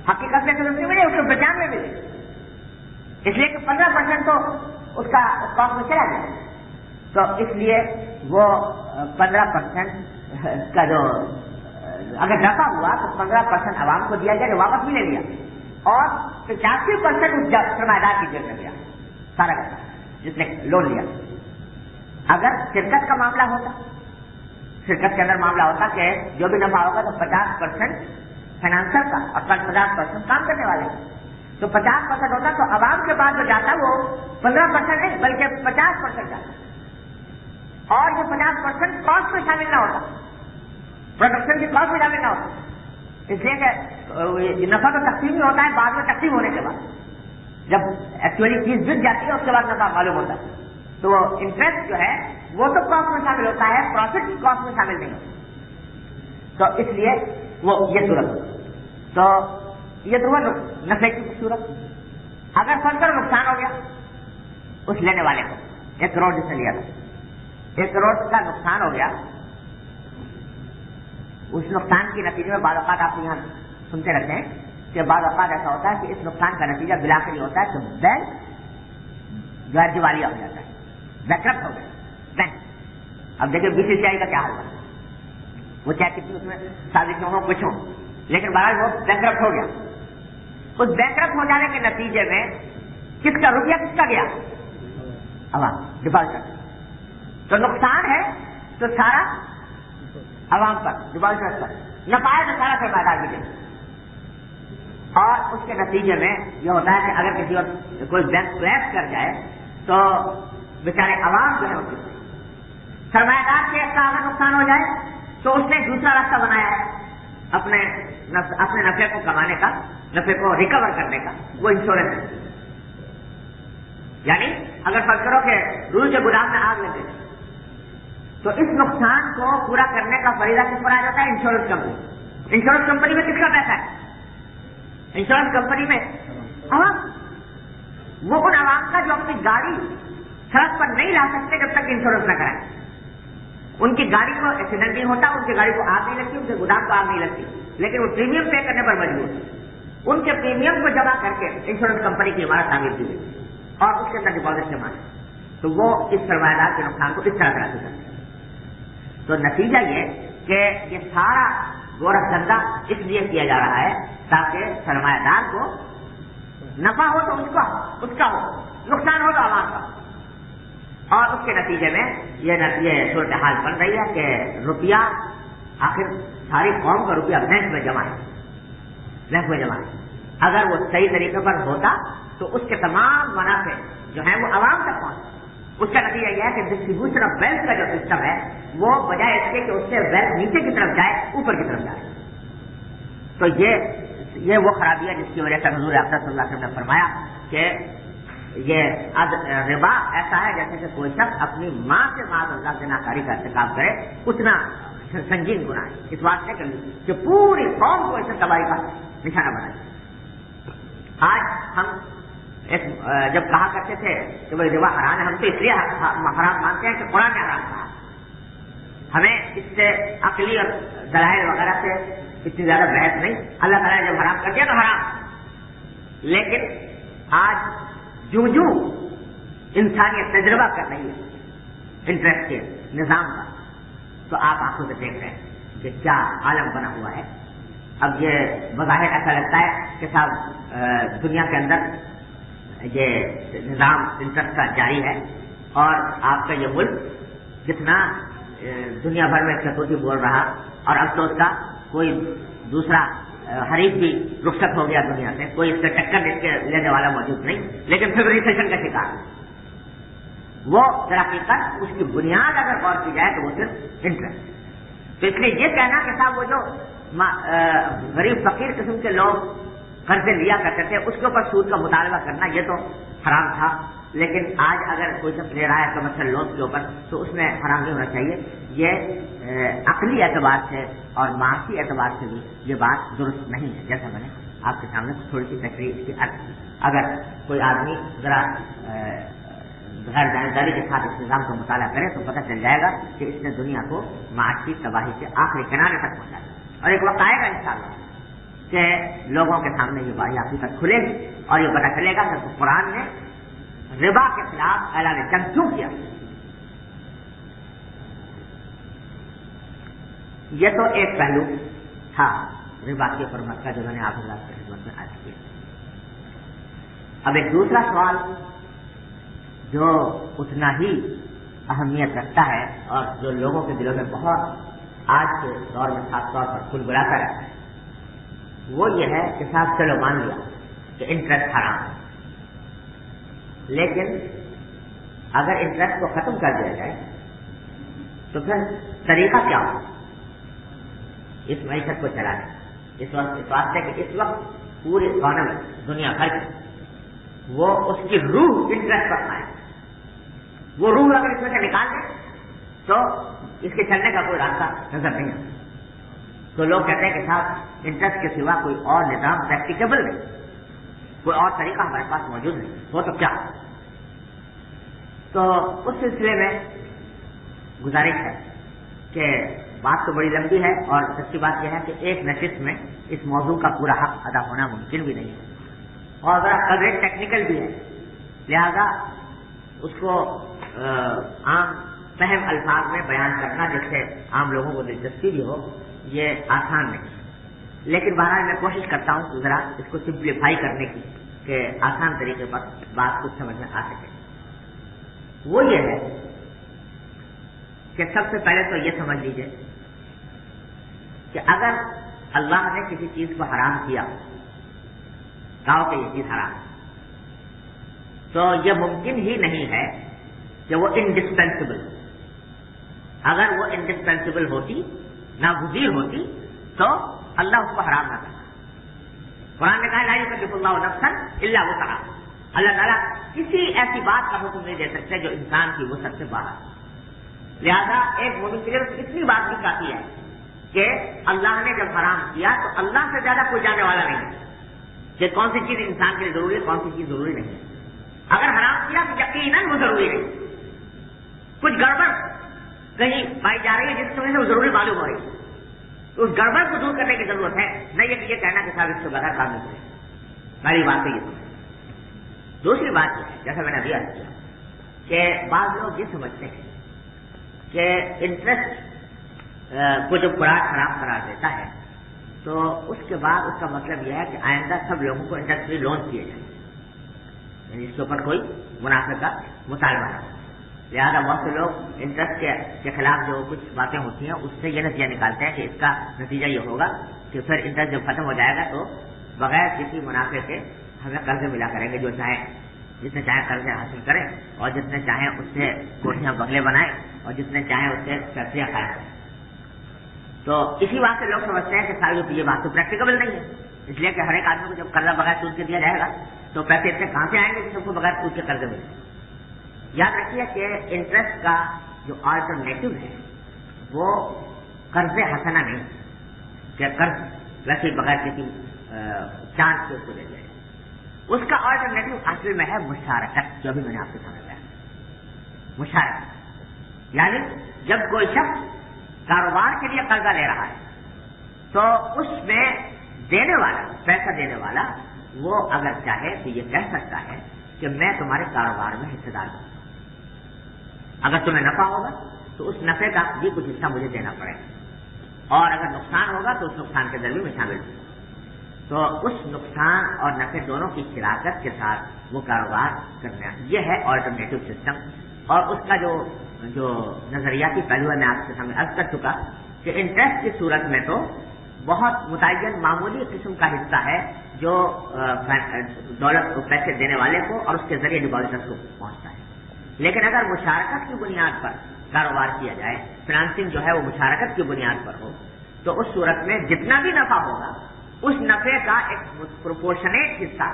حقیقت میں 110 ملے، 195 ملے، اس لیے کہ 15% تو اس کا کاسٹ میں چلا گیا۔ تو اس لیے وہ 15% کا جو اگر نفع ہوا تو 15% عوام کو دیا گیا جو واپس بھی لے لیا، اور 85% اس سرمایہ دار کی جیب میں گیا سارا کا جس نے لون لیا۔ اگر شرکت کا معاملہ ہوتا، شرکت کے اندر معاملہ ہوتا کہ جو بھی نفع ہوگا تو 50% فائنانسر کا اور 50% کام کرنے والے کا، تو 50% ہوتا تو عوام کے پاس جو جاتا وہ 15% نہیں بلکہ 50% جاتا، اور یہ 50% کاسٹ میں شامل نہ ہوتا، پروڈکشن کی کاسٹ میں شامل نہ ہوتا، اس لیے کہ نفع تو تقسیم ہی ہوتا ہے بعد میں تقسیم ہونے کے بعد، جب ایکچولی چیز بک جاتی ہے اس کے بعد نفع معلوم ہوتا ہے۔ تو وہ انٹرسٹ جو ہے وہ تو کاسٹ میں شامل ہوتا ہے، پروفٹ کاسٹ میں شامل نہیں ہوتا۔ تو اس لیے وہ یہ صورت، تو یہ تو نفع کی صورت۔ اگر فنکر نقصان ہو گیا اس لینے والے کو 1 کروڑ جس نے لیا تھا، 1 کروڑ کا نقصان ہو گیا، اس نقصان کے نتیجے میں بعض اوقات آپ یہاں سنتے رہتے ہیں کہ بعض اوقات ایسا ہوتا ہے کہ اس نقصان کا نتیجہ بالآخر یہ ہوتا ہے کہ بینک جو ہے دیوالیہ ہو جاتا ہے، بینکرپٹ ہو گیا بینک۔ اب دیکھیں BCCI کا کیا حال ہے، وہ چاہے کتنی اس میں سازشیں ہوں کچھ ہو، لیکن بہرحال وہ بینکرپٹ ہو گیا۔ اس بینکرپٹ ہو جانے کے نتیجے میں کس کا روپیہ کس کا گیا؟ عوام، ڈپازیٹر۔ تو نقصان ہے تو سارا عوام پر، ڈپازیٹر پر، نفع ہے تو سارا سرمایہ دار بھی دے۔ اور اس کے نتیجے میں یہ ہوتا ہے کہ اگر کسی اور کوئی بینک کریش کر جائے تو بیچارے عوام جو ہے ان کی سرمایہ دار کے کا اگر نقصان ہو جائے تو اس نے دوسرا راستہ بنایا ہے اپنے نفے کو کمانے کا، نفے کو ریکور کرنے کا، وہ انشورنس ہے۔ یعنی اگر فرض کرو کہ روئی کے گودام میں آگ لگے تو اس نقصان کو پورا کرنے کا فریضہ کس پر آ جاتا ہے؟ Insurance company. انشورنس کمپنی میں کس کا پیسہ ہے؟ انشورنس کمپنی میں عوام، وہ ان عوام کا جو اپنی گاڑی سڑک پر نہیں لا سکتے جب تک انشورنس نہ کرائیں۔ ان کی گاڑی کو ایکسیڈنٹ نہیں ہوتا، ان کی گاڑی کو آگ نہیں لگتی، ان کے گودام کو آگ نہیں لگتی، لیکن وہ پریمیم پے کرنے پر مجبور ہے، ان کے پریمیم کو جمع کر کے انشورنس کمپنی کی عمارت تعمیر کی گئی اور اس کے اندر ڈپازٹ کے مانے، تو وہ اس سرمایہ دار کے نقصان کو اس طرح کراتی کرتے ہیں۔ تو نتیجہ یہ کہ یہ سارا گورکھ دھندا اس لیے کیا جا رہا ہے تاکہ سرمایہ دار کو نفع ہو تو اس کا ہو، نقصان ہو تو عوام کا، اور اس کے نتیجے میں یہ صورتحال بن رہی ہے کہ روپیہ، آخر ساری قوم کا روپیہ بینک میں جمع ہے، اگر وہ صحیح طریقے پر ہوتا تو اس کے تمام منافع جو ہیں وہ عوام تک پہنچے۔ اس کا نتیجہ یہ ہے کہ ڈسٹریبیوشن آف ویلتھ کا جو سسٹم ہے وہ بجائے اس کے کہ اس سے ویلتھ نیچے کی طرف جائے، اوپر کی طرف جائے۔ تو یہ وہ خرابی ہے جس کی وجہ سے حضور اکرم صلی اللہ علیہ وسلم نے فرمایا کہ یہ ربا ایسا ہے جیسے کہ کوئی شخص اپنی ماں سے معاذ اللہ زناکاری کا ارتکاب کرے، اتنا سنگین گناہ ہے، اس بات سے کہ پوری قوم کو اس نے تباہی کا نشانہ بنایا۔ آج ہم جب کہا کرتے تھے کہ بھائی ربا حرام ہے، ہم تو اس لیے حرام مانتے ہیں کہ قرآن نے حرام کہا، ہمیں اس سے عقلی اور دلائل وغیرہ سے اتنی زیادہ بحث نہیں، اللہ تعالیٰ نے جب حرام کر دیا تو حرام۔ لیکن آج جو انسانیت تجربہ کر رہی ہے انٹرسٹ کے نظام کا، تو آپ آنکھوں سے دیکھ رہے ہیں کہ کیا عالم بنا ہوا ہے۔ اب یہ بظاہر ایسا لگتا ہے کہ صاحب دنیا کے اندر یہ نظام انٹرسٹ کا جاری ہے، اور آپ کا یہ ملک جتنا دنیا بھر میں کٹوتی بول رہا، اور افسوس کا کوئی دوسرا حریف بھی رخصت ہو گیا دنیا سے، کوئی اس سے ٹکر لینے والا موجود نہیں، لیکن پھر ریسیشن کا شکار ہے۔ وہ در حقیقت اس کی بنیاد اگر غور کی جائے تو وہ صرف انٹرسٹ۔ تو اس لیے یہ کہنا کہ صاحب وہ جو غریب فقیر قسم کے لوگ قرضے لیا کرتے تھے اس کے اوپر سود کا مطالبہ کرنا یہ تو حرام تھا، لیکن آج اگر کوئی شخص لے رہا ہے کمرشل لون کے اوپر تو اس میں حرام نہیں ہونا چاہیے۔ یہ عقلی اعتبار سے اور معاشی اعتبار سے بھی یہ بات درست نہیں ہے، جیسا میں نے آپ کے سامنے تھوڑی سی تقریر اس کی عرض کی۔ اگر کوئی آدمی ذرا غیر جانبداری کے ساتھ اس نظام کا مطالعہ کرے تو پتہ چل جائے گا کہ اس نے دنیا کو معاشی تباہی سے آخری کنارے تک پہنچا دیا، اور ایک وقت آئے گا انشاءاللہ کہ لوگوں کے سامنے یہ بات حقیقت کھلے گی اور یہ پتہ چلے گا کہ قرآن نے ربا کے خلاف اعلان جنگ کیوں کیا۔ یہ تو ایک پہلو تھا ربا کی حرمت کا جو میں نے آپ حضرات کی خدمت میں عرض کیا۔ اب ایک دوسرا سوال جو اتنا ہی اہمیت رکھتا ہے اور جو لوگوں کے دلوں میں بہت آج کے دور میں خاص طور پر کھل بلاتا رہتا ہے، وہ یہ ہے کہ صاحب چلو مان لیا کہ انٹرسٹ حرام ہے، لیکن اگر انٹرسٹ کو ختم کر دیا جائے تو پھر طریقہ کیا ہو اس معیشت کو چلانے؟ اس واسطے کہ اس وقت پوری اکانومی دنیا بھر کی وہ اس کی روح انٹرسٹ پر آئے، وہ روح اگر اس میں سے نکال دیں تو اس کے چلنے کا کوئی راستہ نظر نہیں آتا۔ تو لوگ کہتے ہیں کہ صاحب انٹرسٹ کے سوا کوئی اور نظام پریکٹیکیبل نہیں، کوئی اور طریقہ ہمارے پاس موجود نہیں، وہ تو کیا؟ تو اس سلسلے میں گزارش ہے کہ بات تو بڑی لمبی ہے اور سچی بات یہ ہے کہ ایک نشست میں اس موضوع کا پورا حق ادا ہونا ممکن بھی نہیں ہے، اور ذرا قدر ٹیکنیکل بھی ہے، لہذا اس کو عام فہم الفاظ میں بیان کرنا جس سے عام لوگوں کو دلچسپی بھی ہو یہ آسان نہیں، لیکن بہرحال میں کوشش کرتا ہوں کہ ذرا اس کو سمپلیفائی کرنے کی کہ آسان طریقے پر بات کچھ سمجھ میں آ سکے۔ وہ یہ ہے کہ سب سے پہلے تو یہ سمجھ لیجئے کہ اگر اللہ نے کسی چیز کو حرام کیا، کہا کہ یہ چیز حرام ہے، تو یہ ممکن ہی نہیں ہے کہ وہ انڈسپینسبل، اگر وہ انڈسپینسبل ہوتی، ناگزیر ہوتی تو اللہ اس کو حرام نہ کرتا۔ قرآن نے کہا لا یکلف اللہ نفسا الا وسعها، اللہ تعالیٰ کسی ایسی بات کا حکم نہیں دے سکتے جو انسان کی وسعت سے باہر، لہذا ایک مومن کے لیے اتنی بات بھی کافی ہے کہ اللہ نے جب حرام کیا تو اللہ سے زیادہ کوئی جانے والا نہیں ہے کہ کون سی چیز انسان کے لیے ضروری ہے، کون سی چیز ضروری نہیں ہے۔ اگر حرام کیا تو یقیناً وہ ضروری نہیں، کچھ گڑبڑ کہیں پائی جا رہی ہے جس کی وجہ سے وہ ضروری معلوم ہو رہی ہے، تو اس گڑبڑ کو دور کرنے کی ضرورت ہے، نہ یہ کہنا کہ صاحب اس سے بغیر کام نہیں کرے. پہلی بات تو یہ. دوسری بات یہ ہے جیسا میں نے ابھی عرض کیا کہ بعض لوگ یہ سمجھتے ہیں کہ انٹرسٹ کو جب قرآن خراب قرار دیتا ہے تو اس کے بعد اس کا مطلب یہ ہے کہ آئندہ سب لوگوں کو انٹرسٹ فری لون کیے جائیں، یعنی اس کے اوپر کوئی منافع کا مطالبہ نہ ہو. لہٰذا بہت سے لوگ انٹرسٹ کے خلاف جو کچھ باتیں ہوتی ہیں اس سے یہ نتیجہ نکالتے ہیں کہ اس کا نتیجہ یہ ہوگا کہ پھر انٹرسٹ جب ختم ہو جائے گا تو بغیر کسی منافع کے ہمیں قرضے ملا کریں گے، جو چاہیں جتنے چاہیں قرضے حاصل کریں اور جتنے چاہیں اس سے کوٹھیاں بنگلے بنائیں اور جتنے چاہیں اس سے فیکٹریاں قائم کریں. تو اسی بات سے لوگ سمجھتے ہیں کہ ساری یہ بات تو پریکٹیکل نہیں ہے، اس لیے کہ ہر ایک آدمی کو جب قرضہ بغیر سود کے دیا جائے گا تو پیسے اتنے کہاں سے آئیں گے کہ سب کو بغیر سود کے قرضے ملیں. یاد رکھیے کہ انٹرسٹ کا جو آلٹرنیٹو ہے وہ قرض حسنہ نہیں کہ قرض ویسے بغیر کسی چانس کے اس کو لے جائے. اس کا آلٹرنیٹو اصل میں ہے مشارکت، جو بھی میں نے آپ سے سمجھایا. مشارکت یعنی جب کوئی شخص کاروبار کے لیے قرضہ لے رہا ہے تو اس میں دینے والا، پیسہ دینے والا، وہ اگر چاہے تو یہ کہہ سکتا ہے کہ میں تمہارے کاروبار میں حصہ دار ہوں، اگر تمہیں نفع ہوگا تو اس نفع کا بھی کچھ حصہ مجھے دینا پڑے گا، اور اگر نقصان ہوگا تو اس نقصان کے ذریعے میں شامل ہوں. تو اس نقصان اور نفع دونوں کی شراکت کے ساتھ وہ کاروبار کرنا، یہ ہے آلٹرنیٹو سسٹم. اور اس کا جو نظریاتی پہلو ہے میں آپ کے سامنے عرض کر چکا کہ انٹرسٹ کی صورت میں تو بہت متعین معمولی قسم کا حصہ ہے جو دولت کو پیسے دینے والے کو اور اس کے ذریعے ڈپازٹرز کو پہنچتا ہے. لیکن اگر مشارکت کی بنیاد پر کاروبار کیا جائے، فنانسنگ جو ہے وہ مشارکت کی بنیاد پر ہو، تو اس صورت میں جتنا بھی نفع ہوگا اس نفع کا ایک پروپورشنیٹ حصہ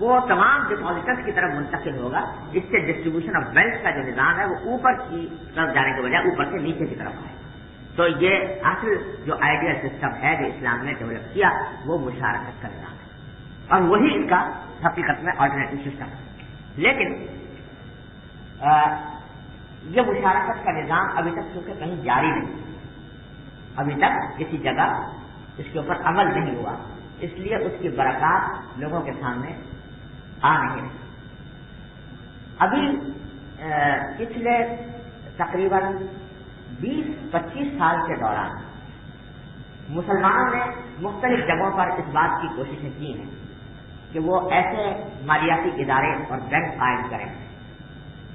وہ تمام ڈپازٹرز کی طرف منتقل ہوگا. اس سے ڈسٹریبیوشن آف ویلتھ کا جو نظام ہے وہ اوپر کی طرف جانے کے بجائے اوپر سے نیچے کی طرف آئے. تو یہ اصل جو آئیڈیا سسٹم ہے جو اسلام نے ڈیولپ کیا وہ مشارکت کا نظام ہے، اور وہی اس کا حقیقت میں آلٹرنیٹو سسٹم ہے. لیکن یہ مشارکت کا نظام ابھی تک کیونکہ کہیں جاری نہیں، ابھی تک کسی جگہ اس کے اوپر عمل نہیں ہوا، اس لیے اس کی برکات لوگوں کے سامنے آ نہیں رہی. ابھی پچھلے تقریباً 20-25 سال کے دوران مسلمانوں نے مختلف جگہوں پر اس بات کی کوششیں کی ہیں کہ وہ ایسے مالیاتی ادارے اور بینک قائم کریں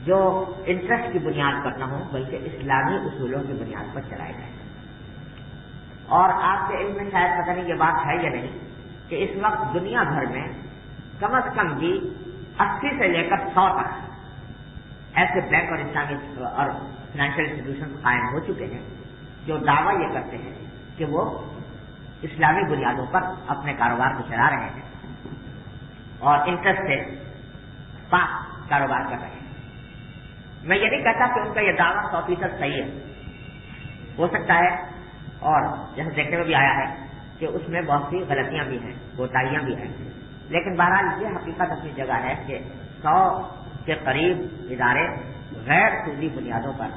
جو انٹرسٹ کی بنیاد پر نہ ہوں بلکہ اسلامی اصولوں کی بنیاد پر چلائے جائیں. اور آپ کے علم میں شاید پتہ نہیں یہ بات ہے یا نہیں کہ اس وقت دنیا بھر میں کم از کم بھی 80 سے لے کر 100 تک ایسے بینک اور اسلامی اور فائنینشیل انسٹیٹیوشن قائم ہو چکے ہیں جو دعویٰ یہ کرتے ہیں کہ وہ اسلامی بنیادوں پر اپنے کاروبار کو چلا رہے ہیں اور انٹرسٹ سے پاک کاروبار کر رہے ہیں. میں یہ نہیں کہتا کہ ان کا یہ دعویٰ 100% صحیح ہے، ہو سکتا ہے، اور جیسے دیکھنے میں بھی آیا ہے کہ اس میں بہت سی غلطیاں بھی ہیں، کوتاہیاں بھی ہیں. لیکن بہرحال یہ حقیقت اپنی جگہ ہے کہ 100 کے قریب ادارے غیر سودی بنیادوں پر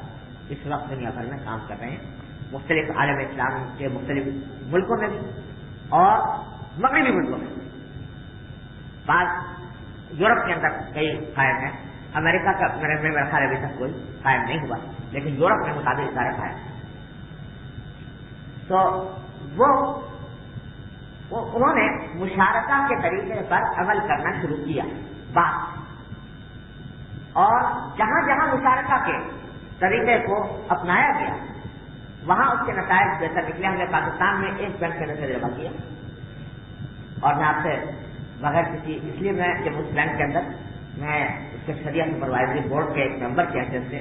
اس وقت دنیا بھر میں کام کر رہے ہیں، مختلف عالم اسلام کے مختلف ملکوں میں بھی اور مغربی ملکوں میں. بعض یورپ کے اندر کئی قائم ہیں، امریکہ کا میرا خیال ابھی تک کوئی قائم نہیں ہوا، لیکن یورپ میں مطابق ادارے قائم ہیں. تو انہوں نے مشارکہ کے طریقے پر عمل کرنا شروع کیا بات، اور جہاں جہاں مشارکہ کے طریقے کو اپنایا گیا وہاں اس کے نتائج بہتر نکلے. ہم نے پاکستان میں ایک بینک کا تجربہ کیا، اور میں آپ سے بغیر کسی، اس لیے میں جب اس بینک کے اندر میں اس کے شریعہ سپروائزری بورڈ کے ایک ممبر کے حیثیت سے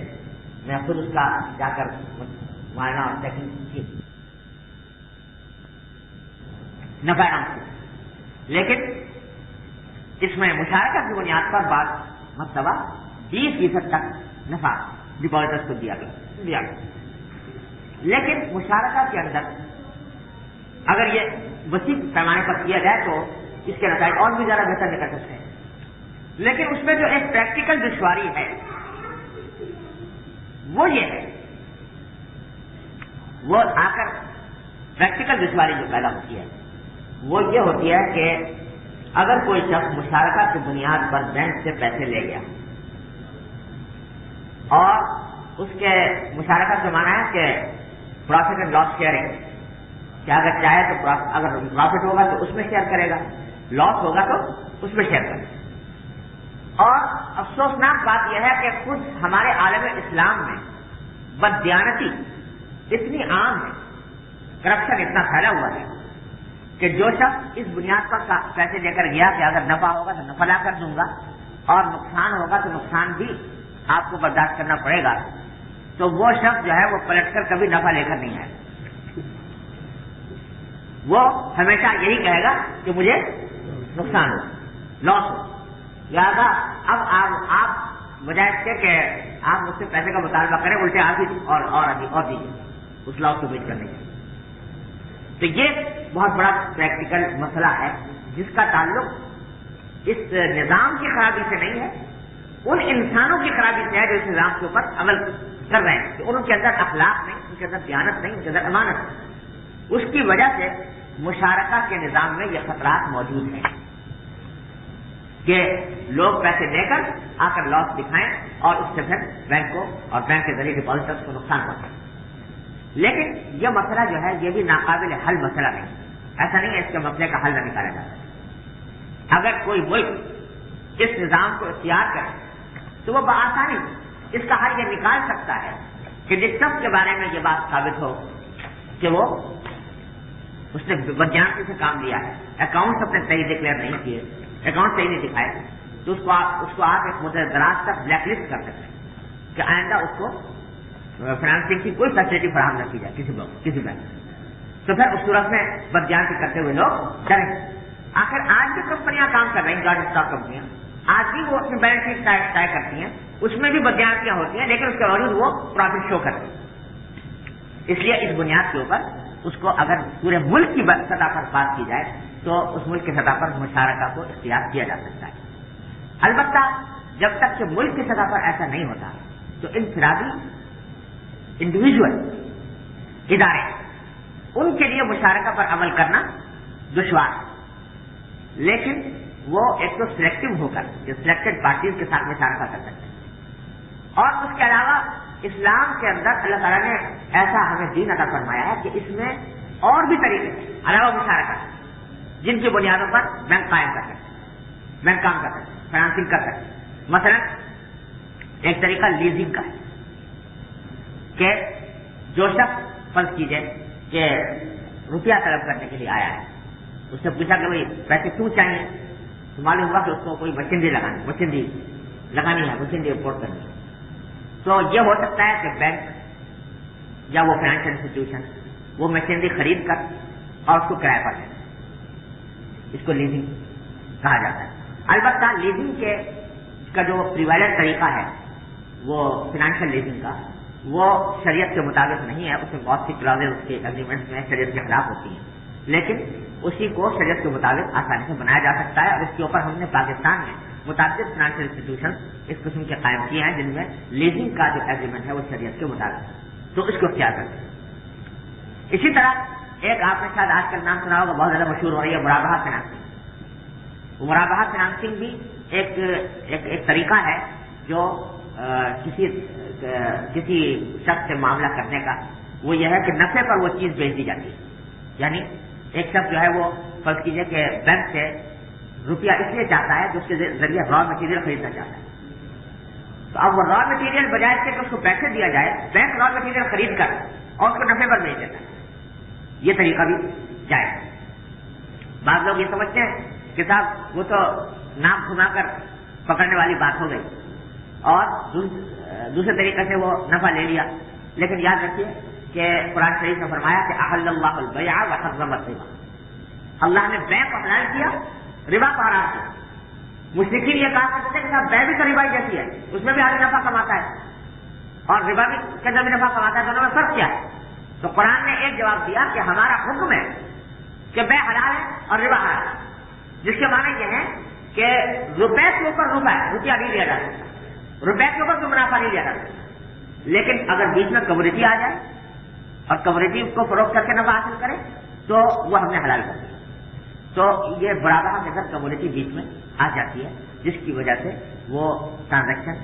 میں خود اس کا جا کر معائنہ اور چیکنگ کی نفع نام سے، لیکن اس میں مشارکت کی بنیاد پر بعض مرتبہ 20% تک نفع ڈپازٹرز کو دیا گیا. لیکن مشارکت کے اندر اگر یہ وسیع پیمانے پر کیا جائے تو اس کے نتائج اور بھی زیادہ بہتر نکل سکتے ہیں. لیکن اس میں جو ایک پریکٹیکل دشواری ہے وہ یہ ہے، وہ آ کر پریکٹیکل دشواری جو پیدا ہوتی ہے وہ یہ ہوتی ہے کہ اگر کوئی شخص مشارکہ کی بنیاد پر بینک سے پیسے لے گیا اور اس کے مشارکہ کا معنی ہے کہ پروفٹ اینڈ لاس شیئرنگ، کہ اگر چاہے تو اگر پروفٹ ہوگا تو اس میں شیئر کرے گا، لاس ہوگا تو اس میں شیئر کرے گا۔ اور افسوسناک بات یہ ہے کہ خود ہمارے عالم اسلام میں بددیانتی اتنی عام ہے، کرپشن اتنا پھیلا ہوا ہے کہ جو شخص اس بنیاد پر پیسے لے کر گیا کہ اگر نفع ہوگا تو نفع لا کر دوں گا اور نقصان ہوگا تو نقصان بھی آپ کو برداشت کرنا پڑے گا، تو وہ شخص جو ہے وہ پلٹ کر کبھی نفع لے کر نہیں آئے، وہ ہمیشہ یہی کہے گا کہ مجھے نقصان ہو، لاس ہو۔ لہٰذا اب آپ بجائے اس کے کہ آپ مجھ سے پیسے کا مطالبہ کریں، الٹے آپ ہی اور دیجیے اس لاس کو بیچ کرنے کے۔ تو یہ بہت بڑا پریکٹیکل مسئلہ ہے جس کا تعلق اس نظام کی خرابی سے نہیں ہے، ان انسانوں کی خرابی سے ہے جو اس نظام کے اوپر عمل کر رہے ہیں، کہ ان کے اندر اخلاق نہیں، ان کے اندر دیانت نہیں، ان کے اندر امانت نہیں۔ اس کی وجہ سے مشارکہ کے نظام میں یہ خطرات موجود ہیں کہ لوگ پیسے لے کر آ کر لاس دکھائیں اور اس سے پھر بینک کو اور بینک کے ذریعے ڈپازٹرز کو نقصان پہنچائیں۔ لیکن یہ مسئلہ جو ہے یہ بھی ناقابل حل مسئلہ نہیں، ایسا نہیں ہے اس کے مسئلے کا حل نہ نکالا جاتا۔ اگر کوئی ملک اس نظام کو اختیار کرے تو وہ بآسانی اس کا حل یہ نکال سکتا ہے کہ جس شخص کے بارے میں یہ بات ثابت ہو کہ وہ اس نے بددیانتی سے کام لیا ہے، اکاؤنٹ اپنے صحیح ڈکلیئر نہیں کیے، اکاؤنٹ صحیح نہیں دکھائے، تو اس کو آپ ایک مدت دراز تک بلیک لسٹ کر سکتے ہیں کہ آئندہ اس کو فائنانسنگ کی کوئی فیسلٹی فراہم نہ کی جائے کسی بینک، تو پھر اس صورت میں بددیانتی کرتے ہوئے لوگ ڈریں۔ آخر آج بھی کمپنیاں کام کر رہی ہیں، جارج اسٹاک کمپنیاں آج بھی وہ اپنی بیلنس شیٹ طے کرتی ہیں، اس میں بھی بددیانتیاں ہوتی ہیں، لیکن اس کے باوجود وہ پروفٹ شو کرتی ہیں۔ اس لیے اس بنیاد کے اوپر اس کو اگر پورے ملک کی سطح پر بات کی جائے تو اس ملک کی سطح پر مشارکہ کو اختیار کیا جا سکتا ہے۔ البتہ جب تک کہ ملک کی سطح پر ایسا نہیں ہوتا تو انفرادی انڈیویجول ادارے ان کے لیے مشارکہ پر عمل کرنا دشوار ہے، لیکن وہ ایک تو سلیکٹو ہو کر سلیکٹڈ پارٹیز کے ساتھ مشارکہ کر سکتے ہیں، اور اس کے علاوہ اسلام کے اندر اللہ تعالیٰ نے ایسا ہمیں دین عطا فرمایا ہے کہ اس میں اور بھی طریقے علاوہ مشارکہ جن کی بنیادوں پر بینک قائم کر سکتے ہیں، بینک کام کر سکتے ہیں، فائنانسنگ کر سکتے ہیں۔ مثلا ایک طریقہ لیزنگ کا ہے کہ جو شخص فرض کیجئے کہ روپیہ طلب کرنے کے لیے آیا ہے، اس سے پوچھا کہ بھائی پیسے کیوں چاہیے، تو معلوم ہوا کہ اس کو کوئی مشینری لگانی ہے، مشینری امپورٹ کرنی ہے، تو یہ ہو سکتا ہے کہ بینک یا وہ فائنینشیل انسٹیٹیوشن وہ مشینری خرید کر اور اس کو کرایہ پر دے، اس کو لیزنگ کہا جاتا ہے۔ البتہ لیزنگ کا جو پریویلنٹ طریقہ ہے وہ فائنینشیل لیزنگ کا، وہ شریعت کے مطابق نہیں ہے، اس میں بہت سی کلازیں اس کے اگریمنٹ میں شریعت کے خلاف ہوتی ہیں، لیکن اسی کو شریعت کے مطابق آسانی سے بنایا جا سکتا ہے، اور اس کے اوپر ہم نے پاکستان میں متعدد فائنینشیل انسٹیٹیوشن اس قسم کے قائم کیے ہیں جن میں لیزنگ کا جو ایگریمنٹ ہے وہ شریعت کے مطابق، تو اس کو کیا کرتے ہیں۔ اسی طرح ایک آپ نے شاید آج کل نام سنا ہوگا، بہت زیادہ مشہور ہو رہی ہے مرابحہ فائنانسنگ۔ مرابحہ فائنانسنگ بھی ایک طریقہ ہے جو کسی شخص سے معاملہ کرنے کا، وہ یہ ہے کہ نفع پر وہ چیز بیچ دی جاتی ہے، یعنی ایک شخص جو ہے وہ فرض کیجیے کہ بینک سے روپیہ اس لیے چاہتا ہے کہ اس کے ذریعے را مٹیریل خریدنا چاہتا ہے، تو اب وہ را مٹیریل بجائے سے کہ اس کو پیسے دیا جائے، بینک را مٹیریل خرید کر اور اس کو نفع پر بیچ دیتا ہے، یہ طریقہ بھی جائز۔ بعض لوگ یہ سمجھتے ہیں کہ صاحب وہ تو نام گھما کر پکڑنے والی بات ہو گئی اور دوسرے طریقے سے وہ نفع لے لیا، لیکن یاد رکھیے کہ قرآن شریف نے فرمایا کہ احل اللہ البیع وحرم الربا، اللہ نے بیع کو حلال کیا، ربا کو حرام کیا۔ مشرکین یہ کہا کرتے تھے کہ بیع بھی تو ربا جیسی ہے، اس میں بھی آدمی نفع کماتا ہے اور ربا بھی کے اندر بھی نفع کماتا ہے، دونوں میں فرق کیا ہے؟ تو قرآن نے ایک جواب دیا کہ ہمارا حکم ہے کہ بیع حلال ہے اور ربا حرام ہے، جس کے معنی یہ ہے کہ روپے کے اوپر روپیہ نہیں لیا جا سکتا، روپے کے اوپر کوئی منافع نہیں لیا جا سکتا، لیکن اگر بیچ میں کموڈیٹی آ جائے اور کمیونٹی کو فروخت کر کے نفع حاصل کرے تو وہ ہم نے حلال کر دیا. تو یہ مرابحہ کے اندر کمیونٹی بیچ میں آ جاتی ہے جس کی وجہ سے وہ ٹرانزیکشن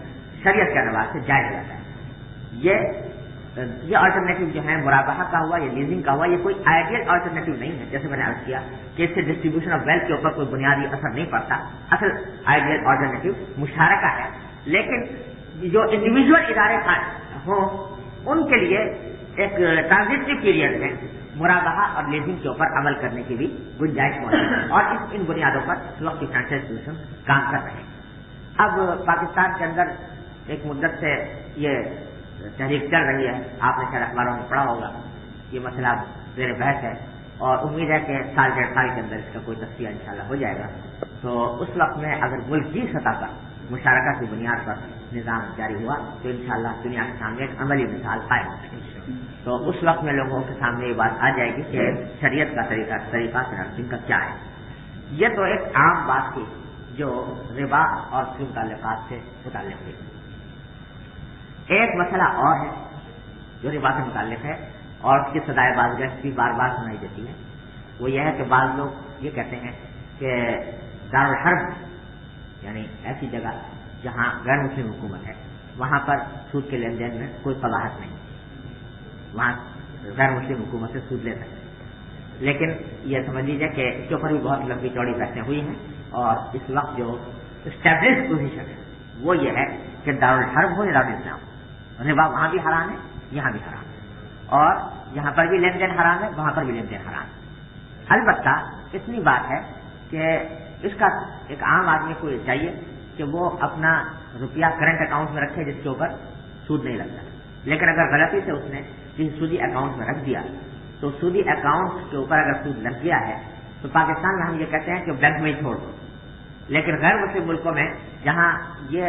شریعت کے اعتبار سے جائز رہتا ہے. یہ آلٹرنیٹو جو ہے مرابحہ کا ہوا یا لیزنگ کا ہوا یہ کوئی آئیڈیل آلٹرنیٹو نہیں ہے. جیسے میں نے عرض کیا کہ اس سے ڈسٹریبیوشن آف ویلتھ کے اوپر کوئی بنیادی اثر نہیں پڑتا. اصل آئیڈیل آلٹرنیٹو مشارکہ ہے. لیکن جو انڈیویجول ادارے ہوں ان کے لیے ایک ٹرانزٹری پیریڈ میں مرابحہ اور لیزنگ کے اوپر عمل کرنے کی بھی گنجائش موجود ہے اور ان بنیادوں پر اس وقت کی فائنینشیل انسٹیٹیوشن کام کر رہے ہیں. اب پاکستان کے اندر ایک مدت سے یہ تحریک چل رہی ہے. آپ نے شاید اخباروں میں پڑھا ہوگا. یہ مسئلہ زیر بحث ہے اور امید ہے کہ سال ڈیڑھ سال کے اندر اس کا کوئی تجزیہ انشاءاللہ ہو جائے گا. تو اس وقت میں اگر ملک کی سطح پر مشارکہ کی بنیاد پر نظام جاری ہوا تو انشاءاللہ دنیا کے سامنے ایک عملی مثال قائم ہو سکے. تو اس وقت میں لوگوں کے سامنے یہ بات آ جائے گی کہ شریعت کا طریقہ فنانسنگ کا کیا ہے. یہ تو ایک عام بات تھی جو ربا اور اس کے متعلقات سے متعلق تھی. ایک مسئلہ اور ہے جو ربا سے متعلق ہے اور اس کی سزائے بازگشت بھی بار بار سنائی دیتی ہے. وہ یہ ہے کہ بعض لوگ یہ کہتے ہیں کہ دارالحرب یعنی ایسی جگہ جہاں غیر مسلم حکومت ہے وہاں پر سود کے لین دین میں کوئی قباحت نہیں. وہاں غیر مسلم حکومت سے سود لے سکتے. لیکن یہ سمجھ لیجیے کہ اس کے اوپر بھی بہت لمبی چوڑی بحثیں ہوئی ہیں اور اس وقت جو اسٹیبلش پوزیشن ہے وہ یہ ہے کہ دارالحرب ہو یا دارالاسلام ربا وہاں بھی حرام ہے یہاں بھی حرام ہے اور یہاں پر بھی لین دین حرام ہے وہاں پر بھی لین دین حرام ہے. البتہ اتنی بات ہے کہ اس کا ایک عام آدمی کو یہ چاہیے کہ وہ اپنا روپیہ کرنٹ اکاؤنٹ میں رکھے جس کے اوپر سود نہیں لگتا. لیکن اگر غلطی سے اس نے کسی سودی اکاؤنٹ میں رکھ دیا تو سودی اکاؤنٹ کے اوپر اگر سود لگ گیا ہے تو پاکستان میں ہم یہ کہتے ہیں کہ بینک میں ہی چھوڑ دو. لیکن غیر مسلم ملکوں میں جہاں یہ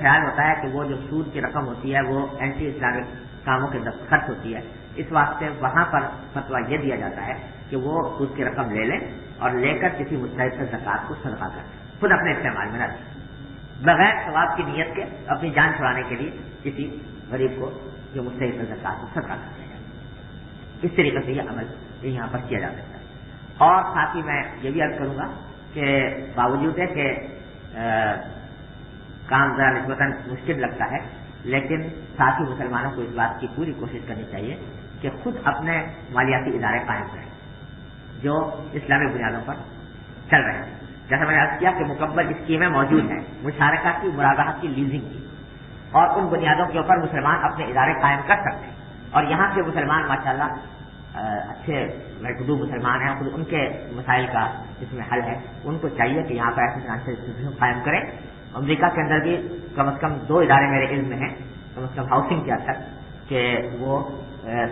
خیال ہوتا ہے کہ وہ جو سود کی رقم ہوتی ہے وہ اینٹی اسلامک کاموں کے اندر خرچ ہوتی ہے اس واسطے وہاں پر فتویٰ یہ دیا جاتا ہے کہ وہ سود کی رقم لے لیں اور لے کر کسی مستحق سے زکوٰۃ کو صدقہ کریں خود اپنے استعمال میں نہ رکھیں بغیر ثواب کی نیت کے اپنی جان چھڑانے کے لیے کسی غریب کو جو مستحق سے زکوٰۃ کو صدقہ کر دیا جائے. اس طریقے سے یہ عمل یہاں پر کیا جا سکتا ہے. اور ساتھ ہی میں یہ بھی عرض کروں گا کہ باوجود ہے کہ کام ذرا نسبتاً مشکل لگتا ہے لیکن ساتھ ہی مسلمانوں کو اس بات کی پوری کوشش کرنی چاہیے کہ خود اپنے مالیاتی ادارے قائم کریں جو اسلامی بنیادوں پر چل رہے ہیں. جیسا میں نے عرض کیا کہ مکمل اسکیمیں موجود ہیں مشارکہ کی مرابحہ کی لیزنگ کی اور ان بنیادوں کے اوپر مسلمان اپنے ادارے قائم کر سکتے ہیں. اور یہاں کے مسلمان ماشاءاللہ اچھے محدود مسلمان ہیں خود ان کے مسائل کا اس میں حل ہے. ان کو چاہیے کہ یہاں پر ایسے فنانشیل انسٹیٹیوشن قائم کریں. امریکہ کے اندر بھی کم از کم 2 ادارے میرے علم میں ہیں کم از کم ہاؤسنگ کے حد تک کہ وہ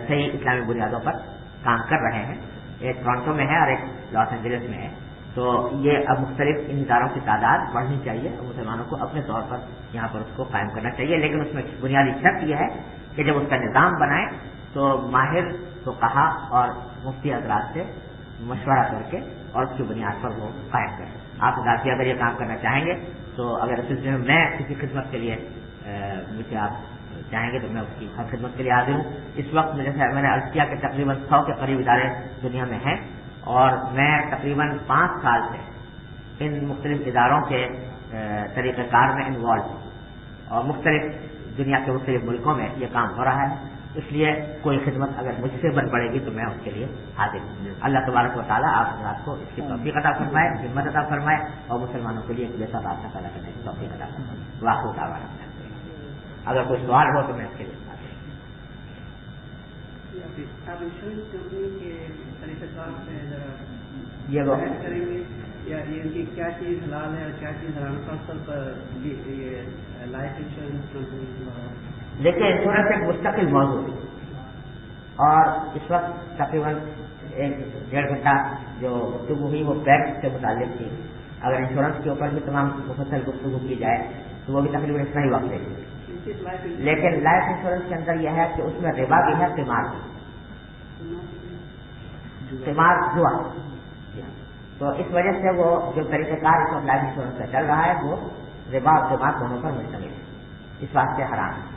صحیح اسلامی بنیادوں پر کام کر رہے ہیں. ایک ٹورانٹو میں ہے اور ایک لاس اینجلس میں ہے. تو یہ اب مختلف ان اداروں کی تعداد بڑھنی چاہیے اور مسلمانوں کو اپنے طور پر یہاں پر اس کو قائم کرنا چاہیے. لیکن اس میں بنیادی شرط یہ ہے کہ جب اس کا نظام بنائے تو ماہر فقہا اور مفتی حضرات سے مشورہ کر کے اور اس کی بنیاد پر وہ قائم کریں. آپ ذاتی اگر یہ کام کرنا چاہیں گے تو اگر اس سلسلے میں کسی خدمت کے لیے مجھے آپ چاہیں گے تو میں اس کی ہر خدمت کے لیے حاضر ہوں. اس وقت جیسے میں نے عرض کیا کہ تقریباً 100 کے قریب ادارے دنیا میں ہیں اور میں تقریباً 5 سال سے ان مختلف اداروں کے طریقہ کار میں انوالو ہوں اور مختلف دنیا کے مختلف ملکوں میں یہ کام ہو رہا ہے. اس لیے کوئی خدمت اگر مجھ سے بن پڑے گی تو میں اس کے لیے حاضر ہوں. اللہ تبارک و تعالیٰ آپ حضرات کو اس کی توفیق عطا فرمائے ہمت عطا فرمائے اور مسلمانوں کے لیے ایک جیسا بات پیدا کرنے کی توفیق عطا فرمائے. واقع تعالیٰ اگر کوئی سوال ہو تو میں اس کے لیے یہ وہ کریں گے یا یہ کیا چیز حلال ہے اور کیا چیز حرام خاص طور پر لائف انشورنس. دیکھیے انشورنس ایک مستقل موضوع اور اس وقت تقریباً 1-1.5 گھنٹہ جو گفتگو ہوئی وہ پیکس سے متعلق تھی. اگر انشورنس کے اوپر بھی تمام مفصل گفتگو کی جائے تو وہ بھی تقریباً اتنا ہی وقت ہے. لیکن لائف انشورنس کے اندر یہ ہے کہ اس میں ربا بھی ہے قمار بھی قمار جوا. تو اس وجہ سے وہ جو طریقہ کار اس وقت لائف انشورنس کا چل رہا ہے وہ ربا اور قمار دونوں پر مشتمل ہے. اس واسطے حرام ہے.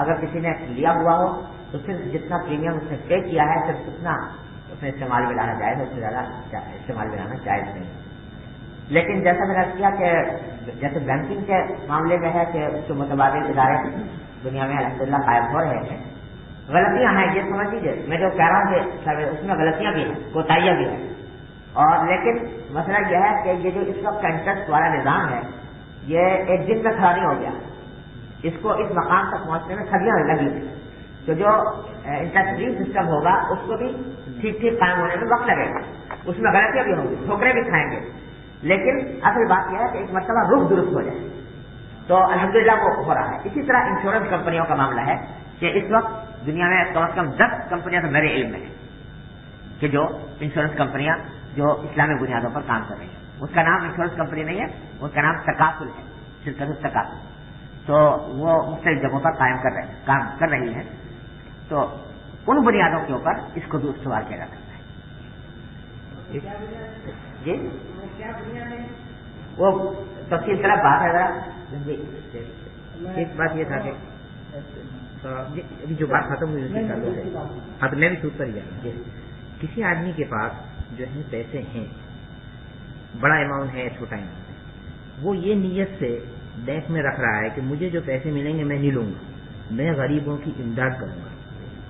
اگر کسی نے لیا ہوا ہو تو پھر جتنا پریمیم اس نے پے کیا ہے صرف اتنا اس نے استعمال میں لانا جائز، اس سے زیادہ استعمال میں لانا جائز نہیں۔ لیکن جیسا میں نے کیا کہ جیسے بینکنگ کے معاملے میں ہے کہ اس کے متبادل ادارے دنیا میں الحمدللہ قائم ہو رہے ہیں، غلطیاں ہیں یہ سمجھ لیجیے، میں جو کہہ رہا ہوں کہ اس میں غلطیاں بھی ہیں، کوتاہیاں بھی ہیں، اور لیکن مسئلہ یہ ہے کہ یہ جو اس وقت کا انٹرسٹ والا نظام ہے یہ ایک دن میں کھڑا نہیں ہو گیا، اس کو اس مقام تک پہنچنے میں صدیاں لگی، تو جو انٹرسٹ فری سسٹم ہوگا اس کو بھی ٹھیک ٹھیک قائم ہونے میں وقت لگے گا، اس میں غلطیاں بھی ہوں گی، ٹھوکریں بھی کھائیں گے، لیکن اصل بات یہ ہے کہ ایک مرتبہ رخ درست ہو جائے تو الحمدللہ وہ ہو رہا ہے۔ اسی طرح انشورنس کمپنیوں کا معاملہ ہے کہ اس وقت دنیا میں کم از کم 10 کمپنیاں تو میرے علم میں ہیں کہ جو انشورنس کمپنیاں جو اسلامی بنیادوں پر کام کر رہی ہیں، اس کا نام انشورنس کمپنی نہیں ہے، اس کا نام تکافل ہے، شرکت التکافل، تو وہ مختلف جگہوں پر کام کر رہی ہے، تو ان بنیادوں کے اوپر اس کو بھی استوار کیا جا سکتا ہے۔ جی وہ تفصیل طرف بات ہے ذرا جی۔ ایک بات یہ تھا کہ ابھی جو بات ختم ہوئی اسی تعلق ہے، اب میں بھی سود پر ہی جاؤں، کسی آدمی کے پاس جو ہے پیسے ہیں، بڑا اماؤنٹ ہے چھوٹا اماؤنٹ ہے، وہ یہ نیت سے بینک میں رکھ رہا ہے کہ مجھے جو پیسے ملیں گے میں نہیں لوں گا، میں غریبوں کی امداد کروں گا،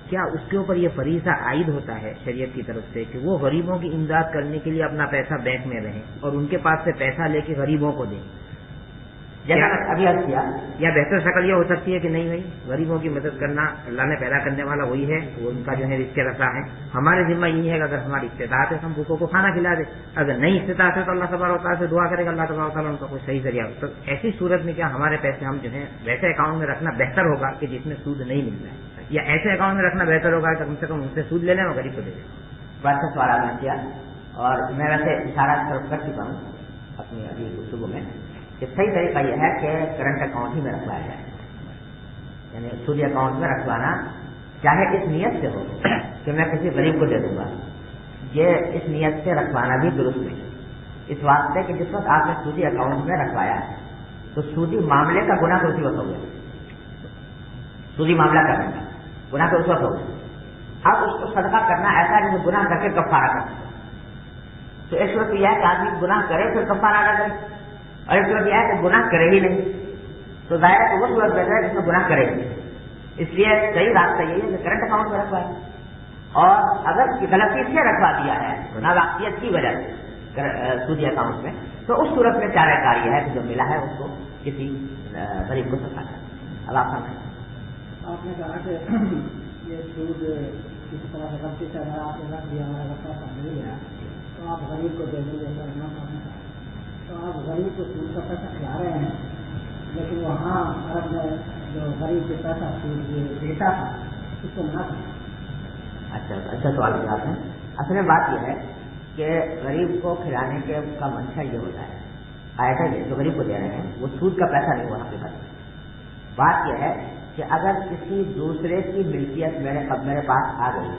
کیا اس کے اوپر یہ فریضہ عائد ہوتا ہے شریعت کی طرف سے کہ وہ غریبوں کی امداد کرنے کے لیے اپنا پیسہ بینک میں رہیں اور ان کے پاس سے پیسہ لے کے غریبوں کو دیں؟ ابھی عرض کیا یا بہتر شکل یہ ہو سکتی ہے کہ نہیں بھائی غریبوں کی مدد کرنا اللہ نے پیدا کرنے والا وہی ہے، وہ ان کا جو ہے رزق رسا ہے، ہمارے ذمہ یہ ہے کہ اگر ہماری استطاعت ہے ہم بھوکوں کو کھانا کھلا دیں، اگر نہیں استطاعت ہے تو اللہ تبارک و تعالیٰ سے دعا کرے گا، اللہ تبارک و تعالیٰ ان کا کوئی صحیح ذریعہ ہو۔ تو ایسی صورت میں کیا ہمارے پیسے ہم جو ہے ویسے اکاؤنٹ میں رکھنا بہتر ہوگا کہ جس میں سود نہیں ملتا ہے، یا ایسے اکاؤنٹ میں رکھنا بہتر ہوگا کہ کم سے کم ان سے سود لے لیں اور غریب کو دے دیں؟ بات کا سوال میں کیا، اور میں ویسے اشارہ کر چکا ہوں اپنی ابھی گفتگو میں کہ صحیح طریقہ یہ ہے کہ کرنٹ اکاؤنٹ ہی میں رکھوایا جائے، یعنی سودی اکاؤنٹ میں رکھوانا چاہے اس نیت سے ہو کہ میں کسی غریب کو دے دوں گا، یہ اس نیت سے رکھوانا بھی درست نہیں، اس واسطے کہ جس وقت آپ نے سودی اکاؤنٹ میں رکھوایا تو سودی معاملے کا گناہ تو اسی وقت ہو گیا، سودی معاملہ کرنے کا گناہ تو اس وقت ہو گیا، اب اس کو صدقہ کرنا ایسا ہے جسے گناہ کر کے کفارہ کرنا، تو اس وقت یہ ہے کہ آدمی گناہ کرے پھر کفارہ ادا کرے، اور اس وقت یہ ہے کہ گناہ کرے ہی نہیں، تو ظاہر ہے کہ وہ صورت بہتر ہے جس میں گناہ کرے گی، اس لیے صحیح راستہ یہی ہے کہ کرنٹ اکاؤنٹ میں رکھوائے، اور اگر غلطی سے رکھوا دیا ہے ناواقفیت کی وجہ سے سودی اکاؤنٹ میں تو اس صورت میں چارہ کار یہ ہے کہ جو ملا ہے اس کو کسی غریب کو سکھا ہے۔ اب آپ نے کہا کہ یہ سود کسی طرح سے غلطی سے اگر آپ نے رکھ دیا ہمارا پیسہ مل گیا تو آپ غریب کو دے دیں گے، تو آپ غریب کو سود کا پیسہ کھلا رہے ہیں، لیکن وہاں عرب میں جو غریب کے پیسہ سود دیتا تھا اس کو نہ کرنا۔ اچھا سوال کیا آپ نے۔ اصل میں بات یہ ہے کہ غریب کو کھلانے کے کا منشا یہ ہوتا ہے، فائدہ یہ جو غریب کو دے رہے ہیں وہ سود کا پیسہ نہیں ہوا حقیقت میں، بات یہ ہے کہ اگر کسی دوسرے کی ملکیت میرے پاس آ گئی،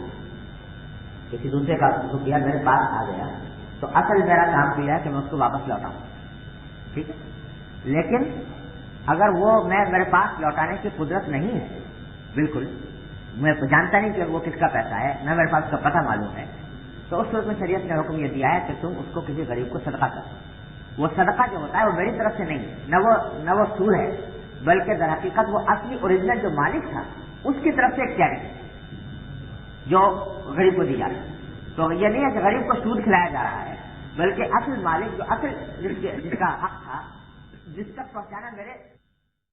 کسی دوسرے کا روپیہ میرے پاس آ گیا تو اصل میرا کام یہ ہے کہ میں اس کو واپس لوٹاؤں، ٹھیک ہے، لیکن اگر وہ میرے پاس لوٹانے کی قدرت نہیں ہے، بالکل میں جانتا نہیں کہ وہ کس کا پیسہ ہے، نہ میرے پاس اس کا پتہ معلوم ہے، تو اس صورت میں شریعت نے حکم یہ دیا ہے کہ تم اس کو کسی غریب کو صدقہ کرو۔ وہ صدقہ جو ہوتا ہے وہ میری طرف سے نہیں ہے، نہ وہ سود ہے، بلکہ در حقیقت وہ اصلی اوریجنل جو مالک تھا اس کی طرف سے ایک چیریٹی جو غریب کو دی جاتی ہے۔ تو یہ نہیں ہے کہ غریب کو سود کھلایا جا رہا ہے، بلکہ اصل مالک جو اصل جس کا حق تھا جس تک پہنچانا میرے